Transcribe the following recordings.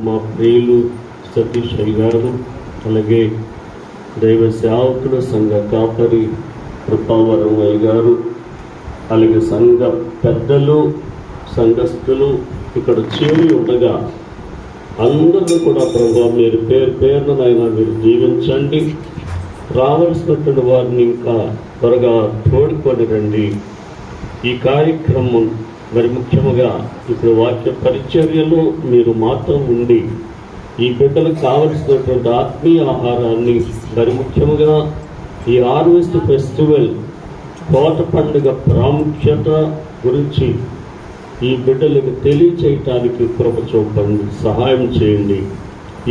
మా ప్రియులు సతీష్ గారు, అలాగే దైవ సేవకుడు సంఘ కాపరి కృపావరం గారు, అలాగే సంఘ పెద్దలు సంఘస్థులు ఇక్కడ చేరి ఉండగా అందరూ కూడా ప్రభు మీరు పేరునైనా మీరు జీవించండి. రావాల్సినటువంటి వారిని ఇంకా త్వరగా తోడుకొని రండి. ఈ కార్యక్రమం మరి ముఖ్యంగా ఇప్పుడు వాక్య పరిచర్యలో మీరు మాత్రం ఉండి ఈ బిడ్డలకు కావలసినటువంటి ఆత్మీయ ఆహారాన్ని మరి ముఖ్యంగా ఈ హార్వెస్ట్ ఫెస్టివల్ తోట పండుగ ప్రాముఖ్యత గురించి ఈ బిడ్డలకు తెలియచేయటానికి కృప చూపండి, సహాయం చేయండి.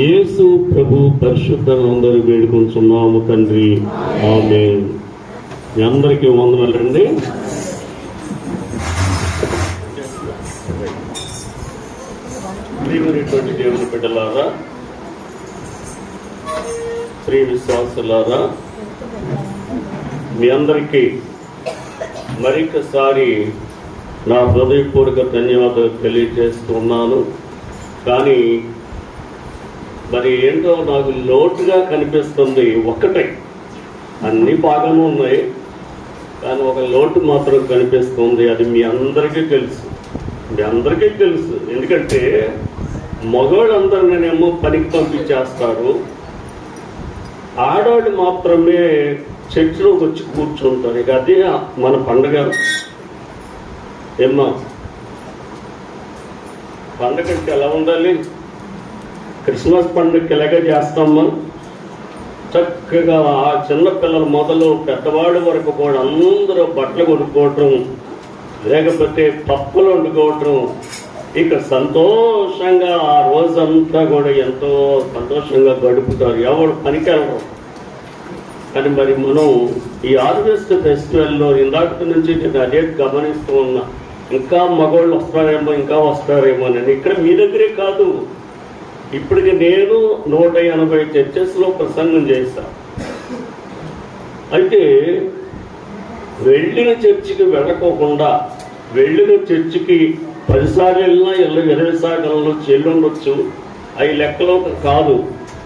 యేసు ప్రభు పరిశుద్ధందరూ వేడుకుంటున్నాము తండ్రి, ఆమేన్. మీ అందరికీ వందనాలండి. ప్రియమైనటువంటి దేవుని బిడ్డలారా, ప్రియ విశ్వాసులారా, మీ అందరికీ మరొకసారి నా హృదయపూర్వక ధన్యవాదాలు తెలియజేస్తున్నాను. కానీ మరి ఏంటో నాకు లోటుగా కనిపిస్తుంది ఒక్కటే. అన్నీ బాగానే ఉన్నాయి, కానీ ఒక లోటు మాత్రం కనిపిస్తుంది. అది మీ అందరికీ తెలుసు. ఎందుకంటే మగవాళ్ళందరినేమో పనికి పంపించేస్తారు, ఆడవాళ్ళు మాత్రమే చర్చిలోకి వచ్చి కూర్చుంటారు. ఇక అదే మన పండుగ. ఏమ్మా, పండుగకి ఎలా ఉండాలి? క్రిస్మస్ పండుగకి ఎలాగే చేస్తామా? చక్కగా ఆ చిన్నపిల్లల మొదలు పెద్దవాళ్ళ వరకు కూడా అందరూ బట్టలు కొనుక్కోవటం, లేకపోతే పప్పులు వండుకోవటం, ఇక సంతోషంగా ఆ రోజంతా కూడా ఎంతో సంతోషంగా గడుపుతారు. ఎవరు పనికి వెళ్ళరు. కానీ మరి మనం ఈ హార్వెస్ట్ ఫెస్టివల్లో ఇందాక నుంచి నేను అదే గమనిస్తూ ఉన్నా. ఇంకా మగవాళ్ళు వస్తారేమో అని. ఇక్కడ మీ దగ్గరే కాదు, ఇప్పటికి నేను 180 చర్చెస్లో ప్రసంగం చేశాను. అయితే వెళ్ళిన చర్చికి వెళ్ళకోకుండా, వెళ్ళిన చర్చికి 10 సార్లు వెళ్ళినా 20 సార్లు చెల్లుండొచ్చు, అవి లెక్కలో కాదు.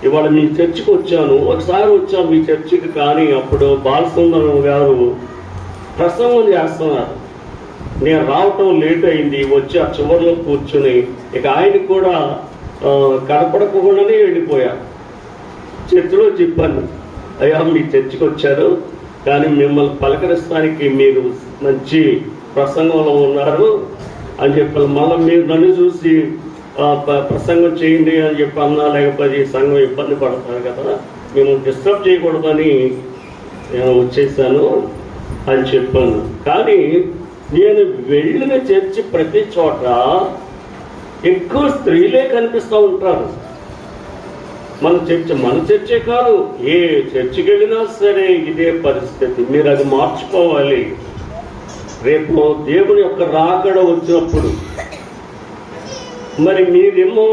ఇవాళ మీ చర్చికి వచ్చాను, ఒకసారి వచ్చాను మీ చర్చికి. కానీ అప్పుడు బాలసుందరం గారు ప్రసంగం చేస్తున్నారు. నేను రావటం లేట్ అయింది, వచ్చి ఆ చివరిలో కూర్చుని ఇక ఆయన కూడా కనపడకుండానే వెళ్ళిపోయా. చర్చిలో చెప్పాను, అయ్యా మీ చర్చికి వచ్చారు, కానీ మిమ్మల్ని పలకరిస్తానికి మీరు మంచి ప్రసంగంలో ఉన్నారు అని చెప్పాను. మళ్ళీ మీరు నన్ను చూసి ప్రసంగం చేయండి అని చెప్పి అన్నా, లేకపోతే ఈ సంఘం ఇబ్బంది పడతారు కదా, మేము డిస్టర్బ్ చేయకూడదని నేను వచ్చేసాను అని చెప్పాను. కానీ నేను వెళ్ళిన చర్చి ప్రతి చోట ఎక్కువ స్త్రీలే కనిపిస్తూ ఉంటారు. మన చర్చే కాదు, ఏ చర్చికి వెళ్ళినా సరే ఇదే పరిస్థితి. మీరు అది మార్చుకోవాలి. రేపు దేవుని యొక్క రాకడ వచ్చినప్పుడు మరి మీరేమో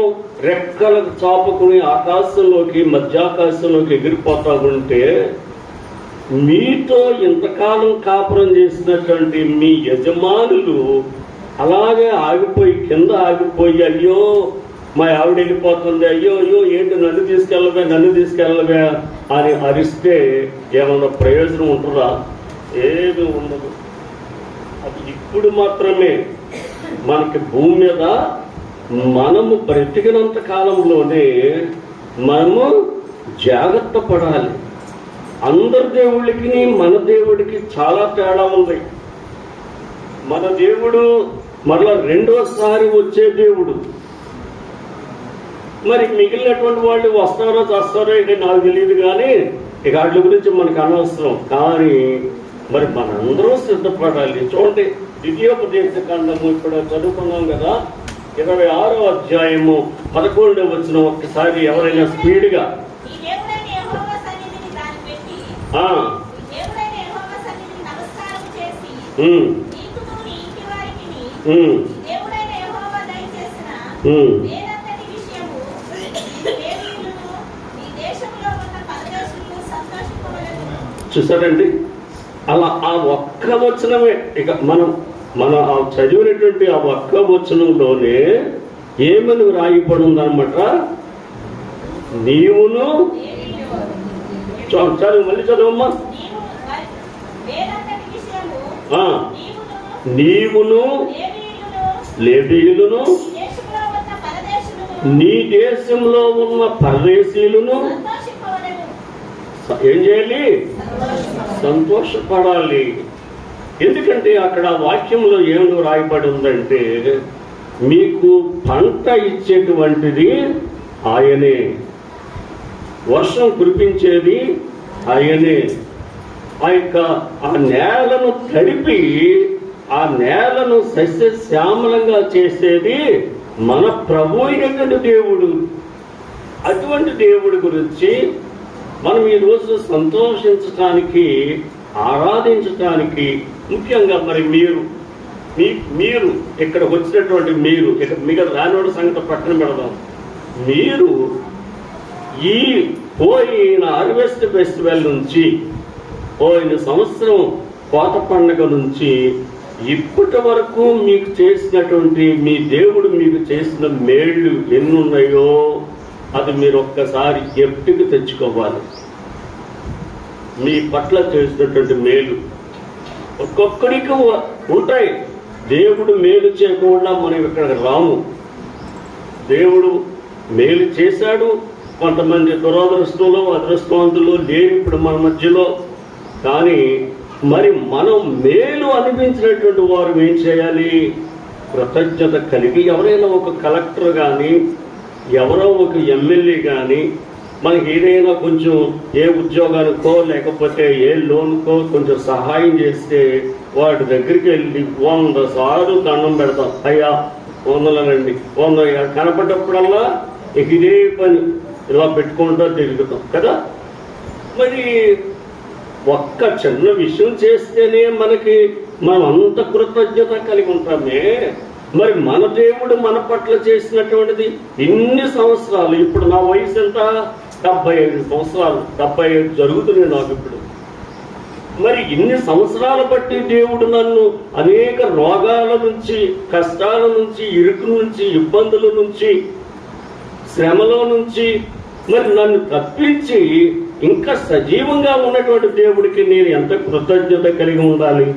రెక్కలకు చాపుకుని ఆకాశంలోకి, మధ్యాకాశంలోకి ఎగిరిపోతా ఉంటే, మీతో ఇంతకాలం కాపురం చేసినటువంటి మీ యజమానులు అలాగే ఆగిపోయి, కింద ఆగిపోయి, అయ్యో మా ఆవిడ వెళ్ళిపోతుంది, అయ్యో ఏంటి నన్ను తీసుకెళ్ళవే అని అరిస్తే ఏమన్నా ప్రయోజనం ఉంటుందా? ఏమీ ఉండదు. అది ఇప్పుడు మాత్రమే. మనకి భూమి మీద మనము బ్రతికినంత కాలంలోనే మనము జాగ్రత్త పడాలి. అందరి దేవుళ్ళకి మన దేవుడికి చాలా తేడా ఉంది. మన దేవుడు మరలా రెండోసారి వచ్చే దేవుడు. మరి మిగిలినటువంటి వాళ్ళు వస్తారో చేస్తారో ఇక నాకు తెలియదు, కానీ ఇక వాటి గురించి మనకు అనవసరం. కానీ మరి మనందరూ సిద్ధపడాలి. చూడండి, ద్వితీయోపదేశకాండము ఇప్పుడు చదువుకున్నాం కదా, 26వ అధ్యాయము 11వ వచనం ఒక్కసారి ఎవరైనా స్పీడ్గా. చూసారండి, అలా ఆ ఒక్క వచనమే. ఇక మనం చదివినటువంటి ఆ ఒక్క వచనంలోనే ఏమని రాయబడి ఉందన్నమాట? నీవును చదువు, మళ్ళీ చదువమ్మా. నీవును లేవీయులను నీ దేశంలో ఉన్న పరదేశీయులను ఏం చేయాలి? సంతోషపడాలి. ఎందుకంటే అక్కడ వాక్యంలో ఏమి రాయబడి ఉందంటే, మీకు పంట ఇచ్చేటువంటిది ఆయనే, వర్షం కురిపించేది ఆయనే, ఆ నేలను తడిపి ఆ నేలను సస్యశ్యామలంగా చేసేది మన ప్రభు అయినటువంటి దేవుడు. అటువంటి దేవుడి గురించి మనం ఈరోజు సంతోషించటానికి, ఆరాధించటానికి, ముఖ్యంగా మరి మీరు ఇక్కడ వచ్చినటువంటి మీరు, ఇక రానివాడి సంగతి పక్కన పెడదాం. మీరు ఈ పోయిన హార్వెస్ట్ ఫెస్టివల్ నుంచి, పోయిన సంవత్సరం కోత పండుగ నుంచి ఇప్పటి వరకు మీకు చేసినటువంటి మీ దేవుడు మీకు చేసిన మేళ్ళు ఎన్నున్నాయో అది మీరు ఒక్కసారి ఎప్పటికి తెచ్చుకోవాలి. మీ పట్ల చేసినటువంటి మేలు ఒక్కొక్కడికి ఉంటాయి. దేవుడు మేలు చేయకుండా మనం ఇక్కడికి రాము. దేవుడు మేలు చేశాడు. కొంతమంది దురదృష్టంలో అదృష్టవంతులు లేరు ఇప్పుడు మన మధ్యలో. కానీ మరి మనం మేలు అనిపించినటువంటి వారు ఏం చేయాలి? కృతజ్ఞత కలిగి, ఎవరైనా ఒక కలెక్టర్ కానీ, ఎవరో ఒక ఎమ్మెల్యే కానీ మనకి ఏదైనా కొంచెం ఏ ఉద్యోగానికో లేకపోతే ఏ లోన్కో కొంచెం సహాయం చేస్తే వాటి దగ్గరికి వెళ్ళి 100 సార్లు దండం పెడతాం. అయ్యా వందలనండి, 100 కనపడ్డప్పుడల్లా ఇదే పని ఇలా పెట్టుకుంటూ తిరుగుతాం కదా. మరి ఒక్క చిన్న విషయం చేస్తేనే మనం అంత కృతజ్ఞత కలిగి ఉంటామే. మరి మన దేవుడు మన పట్ల చేసినటువంటిది ఇన్ని సంవత్సరాలు, ఇప్పుడు నా వయసు ఎంత? 75 సంవత్సరాలు, 75 జరుగుతున్నాయి నాకు ఇప్పుడు. మరి ఇన్ని సంవత్సరాలు బట్టి దేవుడు నన్ను అనేక రోగాల నుంచి, కష్టాల నుంచి, ఇరుకు నుంచి, ఇబ్బందుల నుంచి, శ్రమలో నుంచి మరి నన్ను తప్పించి ఇంకా సజీవంగా ఉన్నటువంటి దేవుడికి నేను ఎంత కృతజ్ఞత కలిగి ఉండాలి?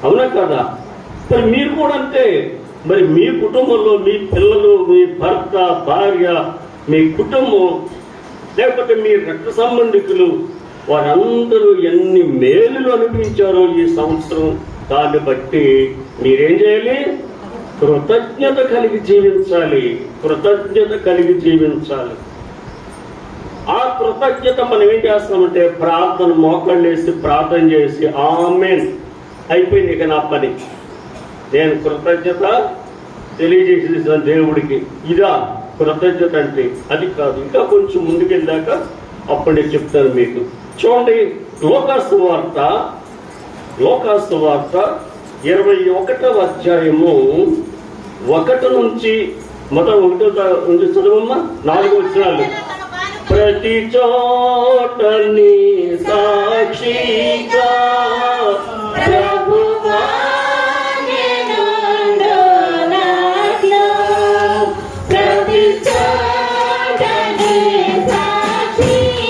అవునా కదా? మరి మీరు కూడా అంతే. మరి మీ కుటుంబంలో మీ పిల్లలు, మీ భర్త, భార్య, మీ కుటుంబం, లేకపోతే మీ రక్త సంబంధికులు, వారందరూ ఎన్ని మేలులు అనిపించారో ఈ సంవత్సరం, దాన్ని బట్టి మీరేం చేయాలి? కృతజ్ఞత కలిగి జీవించాలి. కృతజ్ఞత కలిగి జీవించాలి. ఆ కృతజ్ఞత మనం ఏం చేస్తామంటే ప్రార్థన, మోకాళ్ళేసి ప్రార్థన చేసి ఆమేన్ అయిపోయింది, ఇక నా పని, నేను కృతజ్ఞత తెలియజేసేసాను దేవుడికి. ఇదా కృతజ్ఞత అంటే? అది కాదు. ఇంకా కొంచెం ముందుకెళ్ళాక అప్పుడు నేను చెప్తాను మీకు. చూడండి, లోకాసు వార్త 21వ అధ్యాయము 1 నుంచి మొదటి 1 నుంచి చదువమ్మా. 4 వచనాలు. ప్రతి చోట నీ సాక్షిగా ప్రభువా ప్రతి చోట నీ సాక్షిగా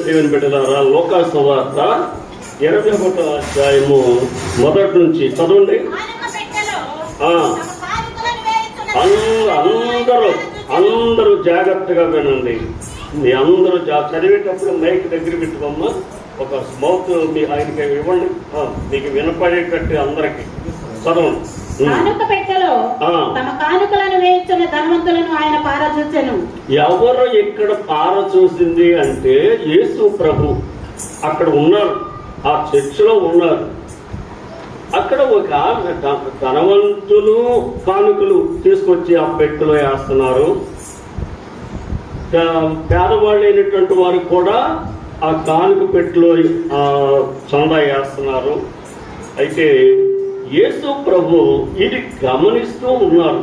దేవుని బిడ్డలారా, లోకాసు వార్త 21వ అధ్యాయము 1 నుంచి చదవండి. అందరూ జాగ్రత్తగా వినండి. మీ అందరూ చదివేటప్పుడు మైక్ దగ్గర పెట్టుకోమ్మా. ఒక స్మౌత్ మీ ఆయనకి ఇవ్వండి, మీకు వినపడేటట్టు అందరికి చదవండి. కానుక పెట్టెలో తమ కానుకలను వేయించిన ధనవంతులను ఆయన పారచూచెను. ఎవరు ఇక్కడ పారచూసింది అంటే యేసు ప్రభు అక్కడ ఉన్నారు, ఆ చర్చిలో ఉన్నారు. అక్కడ ఒక ధనవంతులు కానుకలు తీసుకొచ్చి ఆ పెట్టెలో వేస్తున్నారు. పేదవాళ్ళు అయినటువంటి వారు కూడా ఆ కానుక పెట్టెలో చందా వేస్తున్నారు. అయితే యేసు ప్రభు ఇది గమనిస్తూ ఉన్నారు,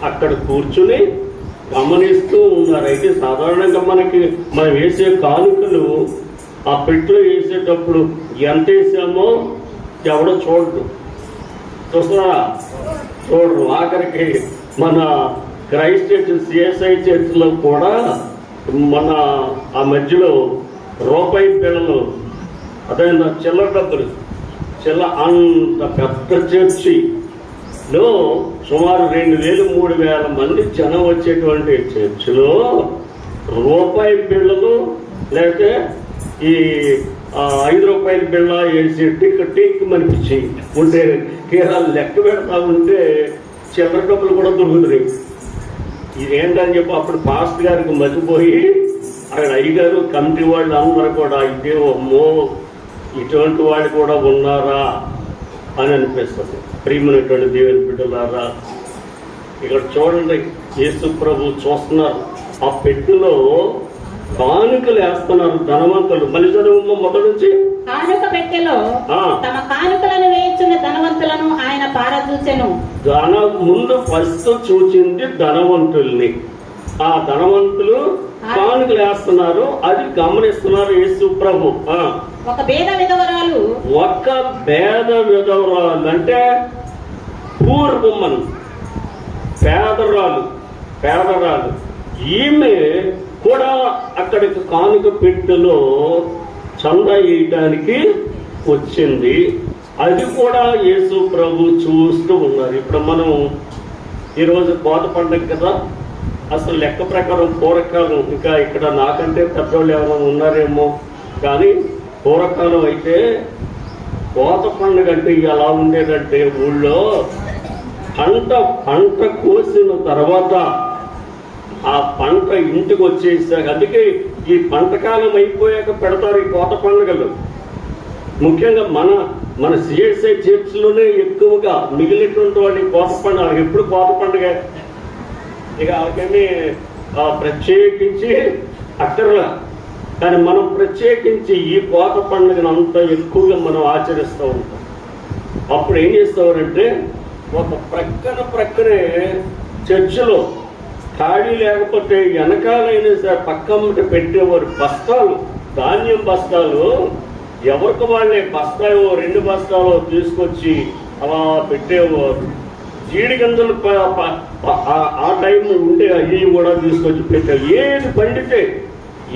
అక్కడ కూర్చుని గమనిస్తూ ఉన్నారు. అయితే సాధారణంగా మనం వేసే కానుకలు ఆ పెట్టెలో వేసేటప్పుడు ఎంత వేసామో ఎవడో చూస్తున్నారా? చూడరు. ఆఖరికి మన క్రైస్ట్ చర్చ్ సిఎస్ఐ చర్చ్లో కూడా మన ఆ మధ్యలో రూపాయి బిళ్ళలు, అదే చిల్లర డబ్బులు, అంత పెద్ద చర్చిలో సుమారు 2000-3000 మంది జనం వచ్చేటువంటి చర్చిలో రూపాయి బిళ్ళలు లేకపోతే ఈ 5 రూపాయల బిళ్ళ వేసి టిక్ మనిపించి ఉంటే తీరా లెక్క పెడతా ఉంటే చిల్లర డబ్బులు కూడా దొరుకుతున్నాయి. ఇదేంటని చెప్పి అప్పుడు పాస్టర్ గారికి మర్చిపోయి అక్కడ అయ్యగారు కమిటీ వాళ్ళు అందరూ కూడా ఇదే అమ్మో ఇటువంటి వాళ్ళు కూడా ఉన్నారా అని అనిపిస్తుంది. ప్రియమైనటువంటి దేవుని బిడ్డలారా, ఇక్కడ చూడండి, యేసు ప్రభు చూస్తున్నారు. ఆ పెట్టెలో కానుకలు వేస్తున్నారు ధనవంతులు. మళ్ళీ చదువు మొదటి నుంచి. కానుక పెట్టెలో తమ కానుకలను వేయించిన ధనవంతులను ఆయన పారచూచెను. ముందు ఫస్ట్ చూచింది ధనవంతుల్ని. ఆ ధనవంతులు కానుకలు వేస్తున్నారు, అది గమనిస్తున్నారు యేసు ప్రభు. ఒక పేద విధవరాలు అంటే పూర్ ఉమ్మన్, పేదరాలు ఈమె కూడా అక్కడికి కానుక పెట్టెలో చందా వేయటానికి వచ్చింది. అది కూడా యేసు ప్రభు చూస్తూ ఉన్నారు. ఇప్పుడు మనం ఈరోజు కోత పండుగ కదా, అసలు లెక్క ప్రకారం పూర్వకాలం, ఇంకా ఇక్కడ నాకంటే పెద్దవాళ్ళు ఎవరైనా ఉన్నారేమో కానీ పూర్వకాలం అయితే కోత పండుగ అంటే ఎలా ఉండేదంటే ఊళ్ళో పంట కోసిన తర్వాత ఆ పంట ఇంటికి వచ్చేసాక, అందుకే ఈ పంటకాలం అయిపోయాక పెడతారు ఈ కోత పండుగలు. ముఖ్యంగా మన సిఎస్ఐ చర్చ్లోనే ఎక్కువగా మిగిలినటువంటి వాడి కోత పండుగ. ఎప్పుడు కోత పండుగ ఇక వాళ్ళకేమీ ప్రత్యేకించి అక్కర్లా, కానీ మనం ప్రత్యేకించి ఈ కోత పండుగను అంతా ఎక్కువగా మనం ఆచరిస్తూ ఉంటాం. అప్పుడు ఏం చేస్తామంటే ఒక ప్రక్కనే చర్చిలో ఖాళీ లేకపోతే వెనకాలైనా సరే పక్కమ్మట పెట్టేవారు బస్తాలు, ధాన్యం బస్తాలు ఎవరికి వాళ్ళే బస్తాయో 2 బస్తాలో తీసుకొచ్చి అలా పెట్టేవారు. జీడి గింజలు ఆ టైం ఉంటే అవి కూడా తీసుకొచ్చి పెట్టారు.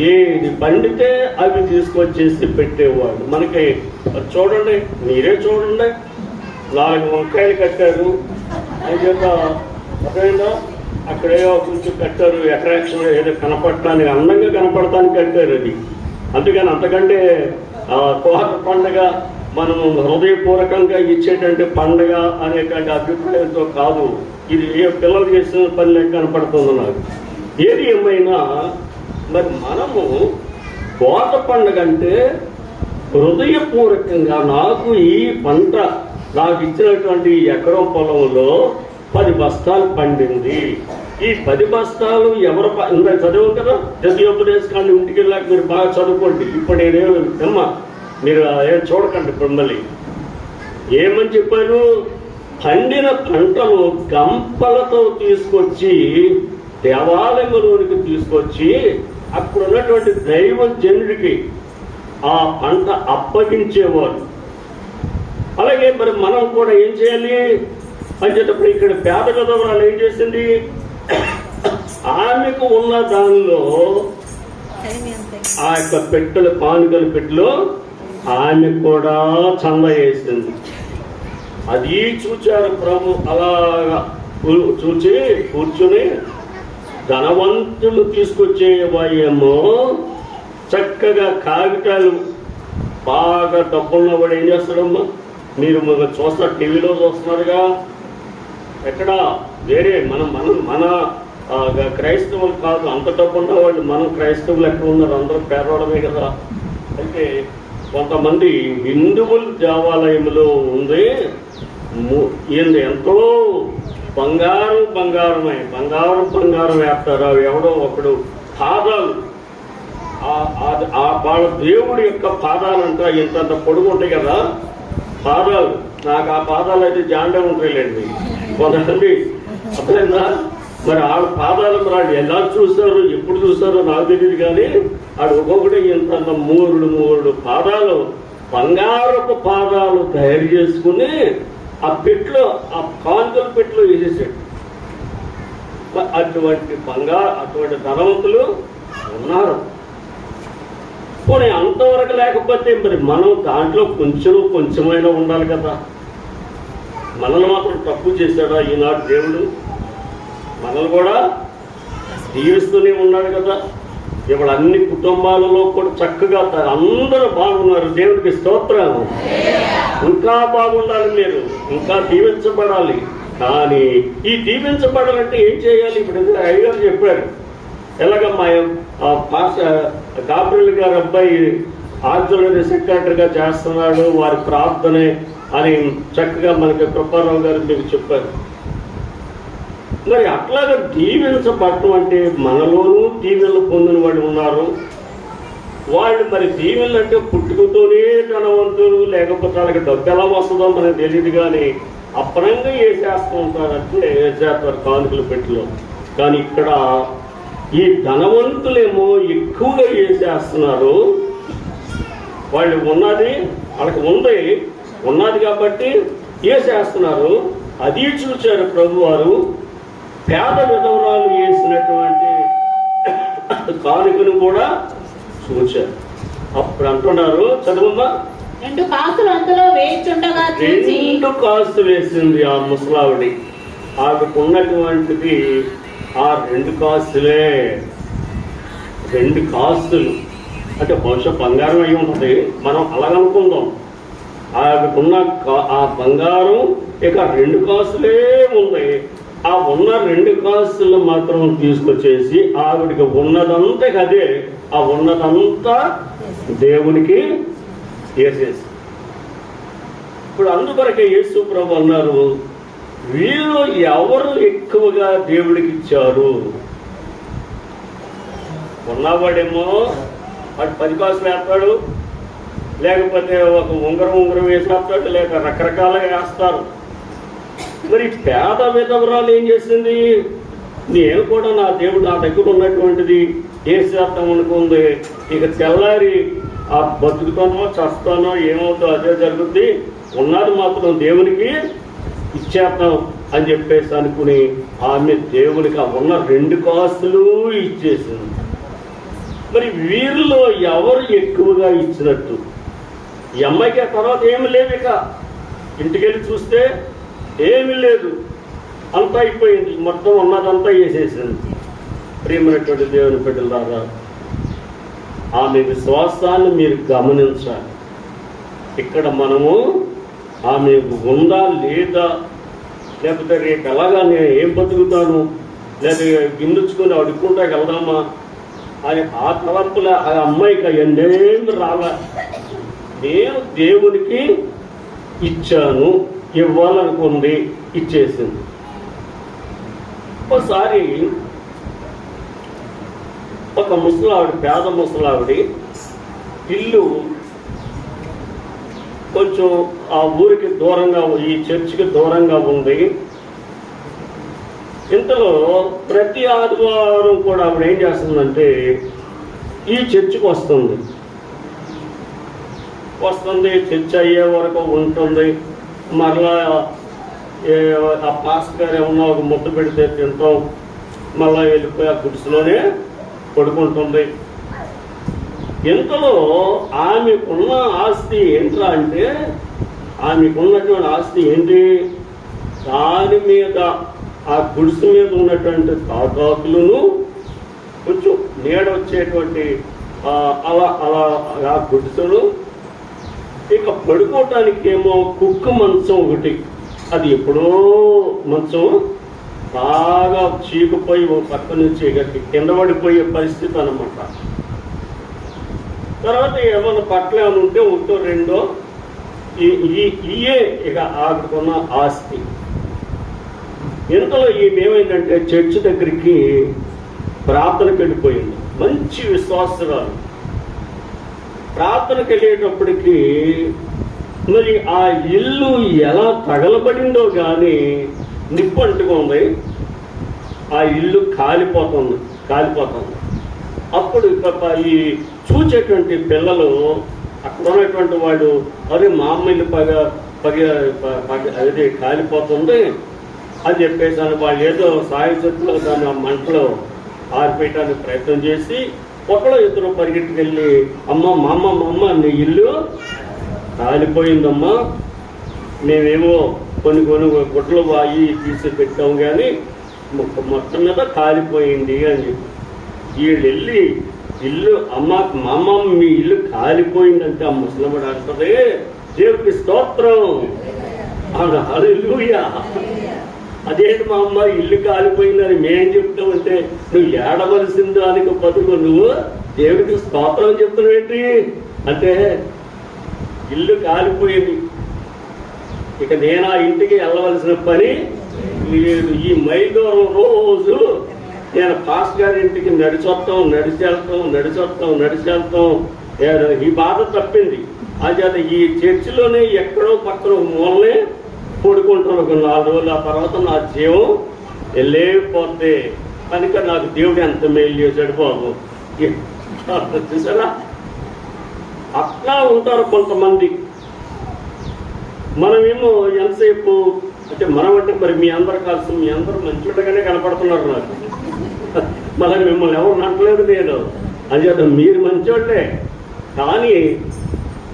ఏది పండితే అవి తీసుకొచ్చేసి పెట్టేవాడు. మనకి చూడండి, మీరే చూడండి, 4 వంకాయలు కట్టారు, అదేనా అక్కడేదో కొంచెం కట్టారు, అట్రాక్షన్ ఏదో కనపడటానికి, అందంగా కనపడటానికి కట్టారు. అది అందుకని అంతకంటే కోత పండుగ మనం హృదయపూర్వకంగా ఇచ్చేటువంటి పండుగ అనేటువంటి అభిప్రాయంతో కాదు. ఇది ఏ పిల్లలు చేసిన పని లెక్క కనపడుతుంది నాకు. ఏది ఏమైనా మరి మనము కోత పండుగ అంటే హృదయపూర్వకంగా నాకు ఈ పంట నాకు ఇచ్చినటువంటి ఎకరం పొలంలో 10 బస్తాలు పండింది. ఈ 10 బస్తాలు ఎవరు చదివాం కదా, ద్వితీయోపదేశకాండం ఇంటికి వెళ్ళాక మీరు బాగా చదువుకోండి. ఇప్పుడు నేనేమో మీరు ఏం చూడకండి. ఇప్పుడు మళ్ళీ ఏమని చెప్పారు, పండిన పంటలు గంపలతో తీసుకొచ్చి దేవాలయంలోనికి తీసుకొచ్చి అక్కడ ఉన్నటువంటి దైవజనుడికి ఆ పంట అప్పగించేవారు. అలాగే మరి మనం కూడా ఏం చేయాలి అని చెప్పేటప్పుడు ఇక్కడ పేద విధవరాలు ఏం చేసింది, ఆమెకు ఉన్న దానిలో ఆ యొక్క పెట్టెలు, కానుకల పెట్టెలో ఆమె కూడా చందా వేసింది. అది చూచారు ప్రభు. అలాగా చూచి కూర్చుని ధనవంతులు తీసుకొచ్చేవాయేమో చక్కగా కాగితాలు, బాగా డబ్బున్నవాడు ఏం చేస్తాడమ్మా, మీరు చూస్తారు, టీవీలో చూస్తున్నారుగా, ఎక్కడ వేరే మన క్రైస్తవులు కాదు, అంత డబ్బు ఉన్న వాళ్ళు. మనం క్రైస్తవులు ఎక్కడ ఉన్నారు? అందరూ పేదవాళ్ళమే కదా. అయితే కొంతమంది హిందువుల దేవాలయంలో ఉంది ఎంతో బంగారం వేస్తారు. అవి ఎవడో ఒకడు పాదాలు, వాళ్ళ దేవుడి యొక్క పాదాలంట ఇంతంత పొడుగు ఉంటాయి కదా పాదాలు. నాకు ఆ పాదాలు అయితే జాండే ఉంటాయిలేండి కొంతమంది, అర్థమైందా? మరి వాళ్ళ పాదాలు వాళ్ళు ఎలా చూస్తారు, ఎప్పుడు చూస్తారో నాకు తెలియదు. కానీ వాడు ఒక్కొక్కటి ఇంత మూడు పాదాలు, బంగారపు పాదాలు తయారు చేసుకుని ఆ పెట్లో, ఆ కాంతుల పెట్లో వేసేసాడు. అటువంటి ధనవంతులు ఉన్నారు. పోనీ అంతవరకు లేకపోతే మరి మనం దాంట్లో కొంచెమైనా ఉండాలి కదా. మనల్ని మాత్రం తక్కువ చేశాడా ఈనాడు దేవుడు? మనల్ని కూడా దీవిస్తూనే ఉన్నాడు కదా. ఇప్పుడు అన్ని కుటుంబాలలో కూడా చక్కగా అందరూ బాగున్నారు. దేవుడికి స్తోత్రం. ఇంకా బాగుండాలి, మీరు ఇంకా దీవించబడాలి. కానీ ఈ దీవించబడాలంటే ఏం చేయాలి? ఇప్పుడు అయ్యగారు చెప్పారు, ఎలాగమ్మా గాబ్రియల్ గారు అబ్బాయి ఆర్జునరీ సెక్రటరీగా చేస్తున్నాడు, వారి ప్రార్థనే అని చక్కగా మనకి కృపారావు గారు మీకు చెప్పారు. మరి అట్లాగా దీవెనపడటం అంటే మనలోనూ దీవెనలు పొందిన వాళ్ళు ఉన్నారు. వాళ్ళు మరి దీవెనలు అంటే పుట్టుకతోనే ధనవంతులు, లేకపోతే వాళ్ళకి డబ్బు ఎలా వస్తుందో మనకు తెలియదు. కానీ అప్పనంగా వేసేస్తూ ఉంటారంటే వేసేస్తారు కానుకల పెట్టిలో. కానీ ఇక్కడ ఈ ధనవంతులేమో ఎక్కువగా వేసేస్తున్నారు. వాళ్ళు వాళ్ళకి ఉన్నది కాబట్టి వేసేస్తున్నారు. అది చూశారు ప్రభు వారు. పేద విధవరాలు వేసినటువంటి కానుకను కూడా చూశారు. అప్పుడు అంటున్నారు, చదువమ్మా. 2 కాసులు అందులో వేస్తుండగా 2 కాసులు వేసింది ఆ ముసలావిడి. ఆమెకు ఉన్నటువంటిది ఆ 2 కాసులే. 2 కాసులు అంటే బహుశా బంగారం అయి ఉంటుంది, మనం అలాగనుకుందాం. ఆమెకున్న ఆ బంగారం ఇక 2 కాసులే ఉంది. ఆ ఉన్న 2 కాసులు మాత్రం తీసుకొచ్చేసి ఆవిడికి ఉన్నదంతా అదే, ఆ ఉన్నదంతా దేవునికి వేసేసి. ఇప్పుడు అందుకొరకే యేసు ప్రభు అన్నారు, వీళ్ళు ఎవరు ఎక్కువగా దేవుడికి ఇచ్చారు? ఉన్నవాడేమో వాడు 10 కాసులు వేస్తాడు, లేకపోతే ఒక ఉంగరం వేసేస్తాడు, లేక రకరకాలుగా వేస్తారు. మరి పేద విధవరాలు ఏం చేసింది? నేను కూడా నా దేవుడు నా దగ్గర ఉన్నటువంటిది వేసేస్తాం అనుకుంది. ఇక తెల్లారి ఆ బతుకుతానో చస్తానో ఏమవుతుందో అదే జరుగుద్ది, ఉన్నది మాత్రం దేవునికి ఇచ్చేస్తాం అని చెప్పేసి అనుకుని ఆమె దేవునికి ఆ ఉన్న 2 కాసులు ఇచ్చేసింది. మరి వీరిలో ఎవరు ఎక్కువగా ఇచ్చినట్టు? ఈ అమ్మాయికి ఆ తర్వాత ఏమి లేవు. ఇక ఇంటికెళ్ళి చూస్తే ఏమీ లేదు, అంతా అయిపోయింది. మొత్తం ఉన్నదంతా వేసేసింది. ప్రియమైనటువంటి దేవుని బిడ్డలారా, ఆమె విశ్వాసాన్ని మీరు గమనించాలి. ఇక్కడ మనము ఆమె ఉందా లేదా, లేకపోతే రేపు ఎలాగా నేను ఏం బతుకుతాను, లేదా గిన్నెచ్చుకొని అడుక్కుంటా వెళ్దామా అని ఆ తలంపుల ఆ అమ్మాయికి అవన్నీ రావా. నేను దేవునికి ఇచ్చాను, ఇవ్వాలనుకుంది, ఇచ్చేసింది. ఒకసారి ఒక ముసలావిడ, పేద ముసలావిడి ఇల్లు కొంచెం ఆ ఊరికి దూరంగా, ఈ చర్చికి దూరంగా ఉంది. ఇంతలో ప్రతి ఆదివారం కూడా ఆవిడ ఏం చేస్తుందంటే ఈ చర్చికి వస్తుంది. చర్చ్ అయ్యే వరకు ఉంటుంది. మరలా ఆ పాస్టర్ గారు ఏమన్నా ఒక ముద్ద పెడితే తింటాం, మళ్ళీ వెళ్ళిపోయి ఆ గుడిసెలోనే పడుకుంటుంది. ఇంతలో ఆమెకున్న ఆస్తి ఏంట్రా అంటే, ఆమెకున్నటువంటి ఆస్తి ఏంటి? దాని మీద ఆ గుడిసె మీద ఉన్నటువంటి తాటాకులను కొంచెం నీడ వచ్చేటువంటి అలా ఆ గుడిసెలు, ఇక పడుకోవటానికి ఏమో కుక్క మంచం ఒకటి అది ఎప్పుడో మంచం బాగా చీకుపోయి ఓ పక్క నుంచి కింద పడిపోయే పరిస్థితి అన్నమాట. తర్వాత ఏమన్నా పట్ల ఏమైనా ఉంటే ఒకటో రెండో ఇయే ఇక ఆడుకున్న ఆస్తి. ఇంతలో ఏమైందంటే చర్చి దగ్గరికి ప్రార్థనకు వెళ్ళిపోయింది. మంచి విశ్వాసరాలు. ప్రార్థనకు వెళ్ళేటప్పటికి మరి ఆ ఇల్లు ఎలా తగలబడిందో కానీ నిప్పు అంటుకుంది. ఆ ఇల్లు కాలిపోతుంది. అప్పుడు ఈ చూచేటువంటి పిల్లలు, అక్కడ ఉన్నటువంటి వాడు, అరే మా అమ్మ ఇల్లు అదే కాలిపోతుంది అని చెప్పేసి అని వాళ్ళు ఏదో సాయశక్తిలో దాన్ని ఆ మంటలో ఆరిపేయడానికి ప్రయత్నం చేసి ఒకళ్ళు ఇద్దరు పరిగెట్టుకెళ్ళి, అమ్మ మా అమ్మ నీ ఇల్లు కాలిపోయిందమ్మా, మేమేమో కొన్ని గుడ్లు వాయి తీసి పెట్టాము కానీ మొత్తం మీద కాలిపోయింది అని చెప్పి వీళ్ళు వెళ్ళి ఇల్లు మా అమ్మ మీ ఇల్లు కాలిపోయిందంటే ఆ ముసలమ్మడు అంటది, దేవుడికి స్తోత్రం, హల్లెలూయా. అదేంటి మా అమ్మ ఇల్లు కాలిపోయిందని మేం చెప్తామంటే నువ్వు ఏడవలసిన దానికి బదులు నువ్వు దేవుడికి స్తోత్రం చెప్తున్నావు ఏంటి అంటే, ఇల్లు కాలిపోయింది, ఇక నేను ఆ ఇంటికి వెళ్ళవలసిన పని లేదు. ఈ మైదూరం రోజు నేను పాస్ గారి ఇంటికి నడిచి వెళ్తాం ఈ బాధ తప్పింది. అది ఈ చర్చిలోనే ఎక్కడో పక్కన మూలనే పడుకుంటాను ఒక 4 రోజులు. ఆ తర్వాత నా జీవం వెళ్ళేపోతే కనుక నాకు దేవుడు ఎంత మేలు చేశాడు బాబు. చూసారా, అట్లా ఉంటారు కొంతమంది. మనమేమో ఎంతసేపు అంటే మనం అంటే మరి మీ అందరు కలిసి మీ అందరూ మంచిగానే కనపడుతున్నారు నాకు. మళ్ళీ మిమ్మల్ని ఎవరు నట్టలేదు నేను అని మీరు మంచోళ్ళే. కానీ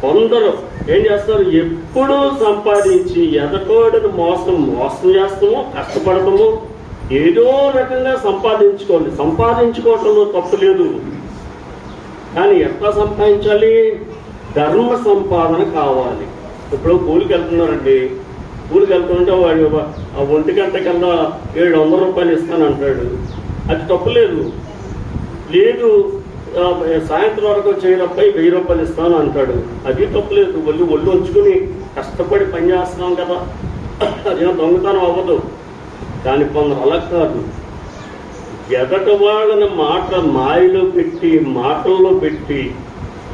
కొందరు ఏం చేస్తారు, ఎప్పుడూ సంపాదించి ఎదటోడిని మోసం చేస్తాము, కష్టపడతాము, ఏదో రకంగా సంపాదించుకోవటంలో తప్పు లేదు. కానీ ఎట్లా సంపాదించాలి? ధర్మ సంపాదన కావాలి. ఇప్పుడు కూలికి వెళ్తున్నారండి, కూలికి వెళ్తుంటే వాడు 1 గంట కన్నా 700 రూపాయలు ఇస్తానంటాడు. అది తప్పులేదు. లేదు సాయంత్రం వరకు చేయరపై 1000 రూపాయలు ఇస్తాను అంటాడు. అది తప్పులేదు. ఒళ్ళు ఉంచుకుని కష్టపడి పని చేస్తున్నాం కదా, అదేమో దొంగతనం అవ్వదు. కానీ కొందరు అలా కాదు, ఎదట వాళ్ళని మాటల్లో పెట్టి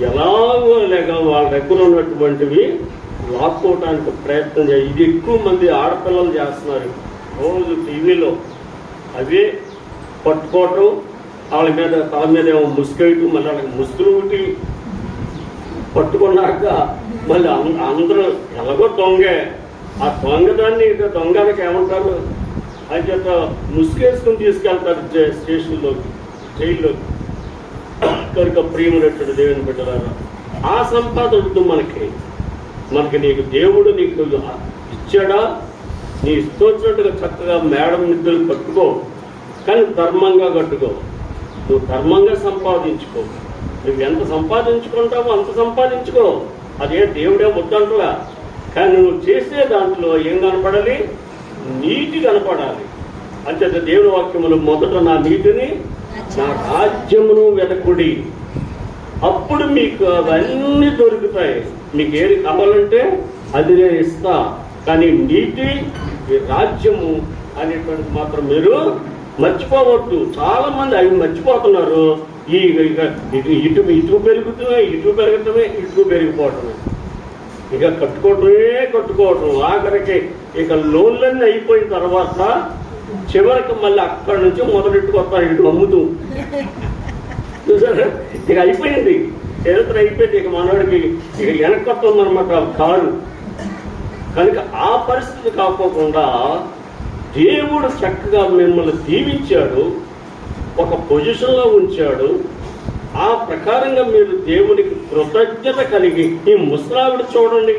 ఎలాగో లేక వాళ్ళ దగ్గర ఉన్నటువంటివి లాక్కోవటానికి ప్రయత్నం చేయాలి. ఇది ఎక్కువ మంది ఆడపిల్లలు చేస్తున్నారు. రోజు టీవీలో అవే పట్టుకోవటం, వాళ్ళ మీద ఏమో ముసుకేయటం, మళ్ళీ వాళ్ళకి ముసుగులు ఉట్టి పట్టుకున్నాక మళ్ళీ అందరూ ఎలాగో దొంగే. ఆ దొంగదాన్ని దొంగలకి ఏమంటారు అని చెప్ప ముసుగేసుకుని తీసుకెళ్తారు స్టేషన్లోకి, జైల్లోకి. కనుక ప్రియమైనటువంటి దేవుని బిడ్డలారా, ఆ సంపాదన వద్దు మనకి నీకు దేవుడు నీకు ఇచ్చాడా, నీ ఇష్టం వచ్చినట్టుగా చక్కగా మేడం నిద్రలు కట్టుకో, కానీ ధర్మంగా కట్టుకో. నువ్వు ధర్మంగా సంపాదించుకో. నువ్వు ఎంత సంపాదించుకుంటావో అంత సంపాదించుకో. అదే దేవుడే వద్దంటుగా. కానీ నువ్వు చేసే దాంట్లో ఏం కనపడాలి? నీతి కనపడాలి. అంటే దేవుని వాక్యములు మొదట నా నీతిని, నా రాజ్యమును వెతకుడి, అప్పుడు మీకు అవన్నీ దొరుకుతాయి. మీకు ఏది కావాలంటే అది నేను ఇస్తా. కానీ నీతి, రాజ్యము అనేటువంటి మాత్రం మీరు మర్చిపోవద్దు. చాలా మంది అవి మర్చిపోతున్నారు. ఇటు పెరిగిపోవటమే, ఇక కట్టుకోవటం. ఆఖరికి ఇక లోన్లన్నీ అయిపోయిన తర్వాత చివరికి మళ్ళీ అక్కడి నుంచి మొదలెట్టుకొస్తాను ఇటు అమ్ముతూ. చూసారా, ఇక అయిపోయింది, చరిత్ర అయిపోయింది. ఇక మనవాడికి ఇక వెనక్కొస్తుందన్నమాట కారు. కనుక ఆ పరిస్థితి కాకోకుండా దేవుడు చక్కగా మిమ్మల్ని దీవించాడు, ఒక పొజిషన్లో ఉంచాడు. ఆ ప్రకారంగా మీరు దేవునికి కృతజ్ఞత కలిగి, ఈ ముసలావిడ చూడండి,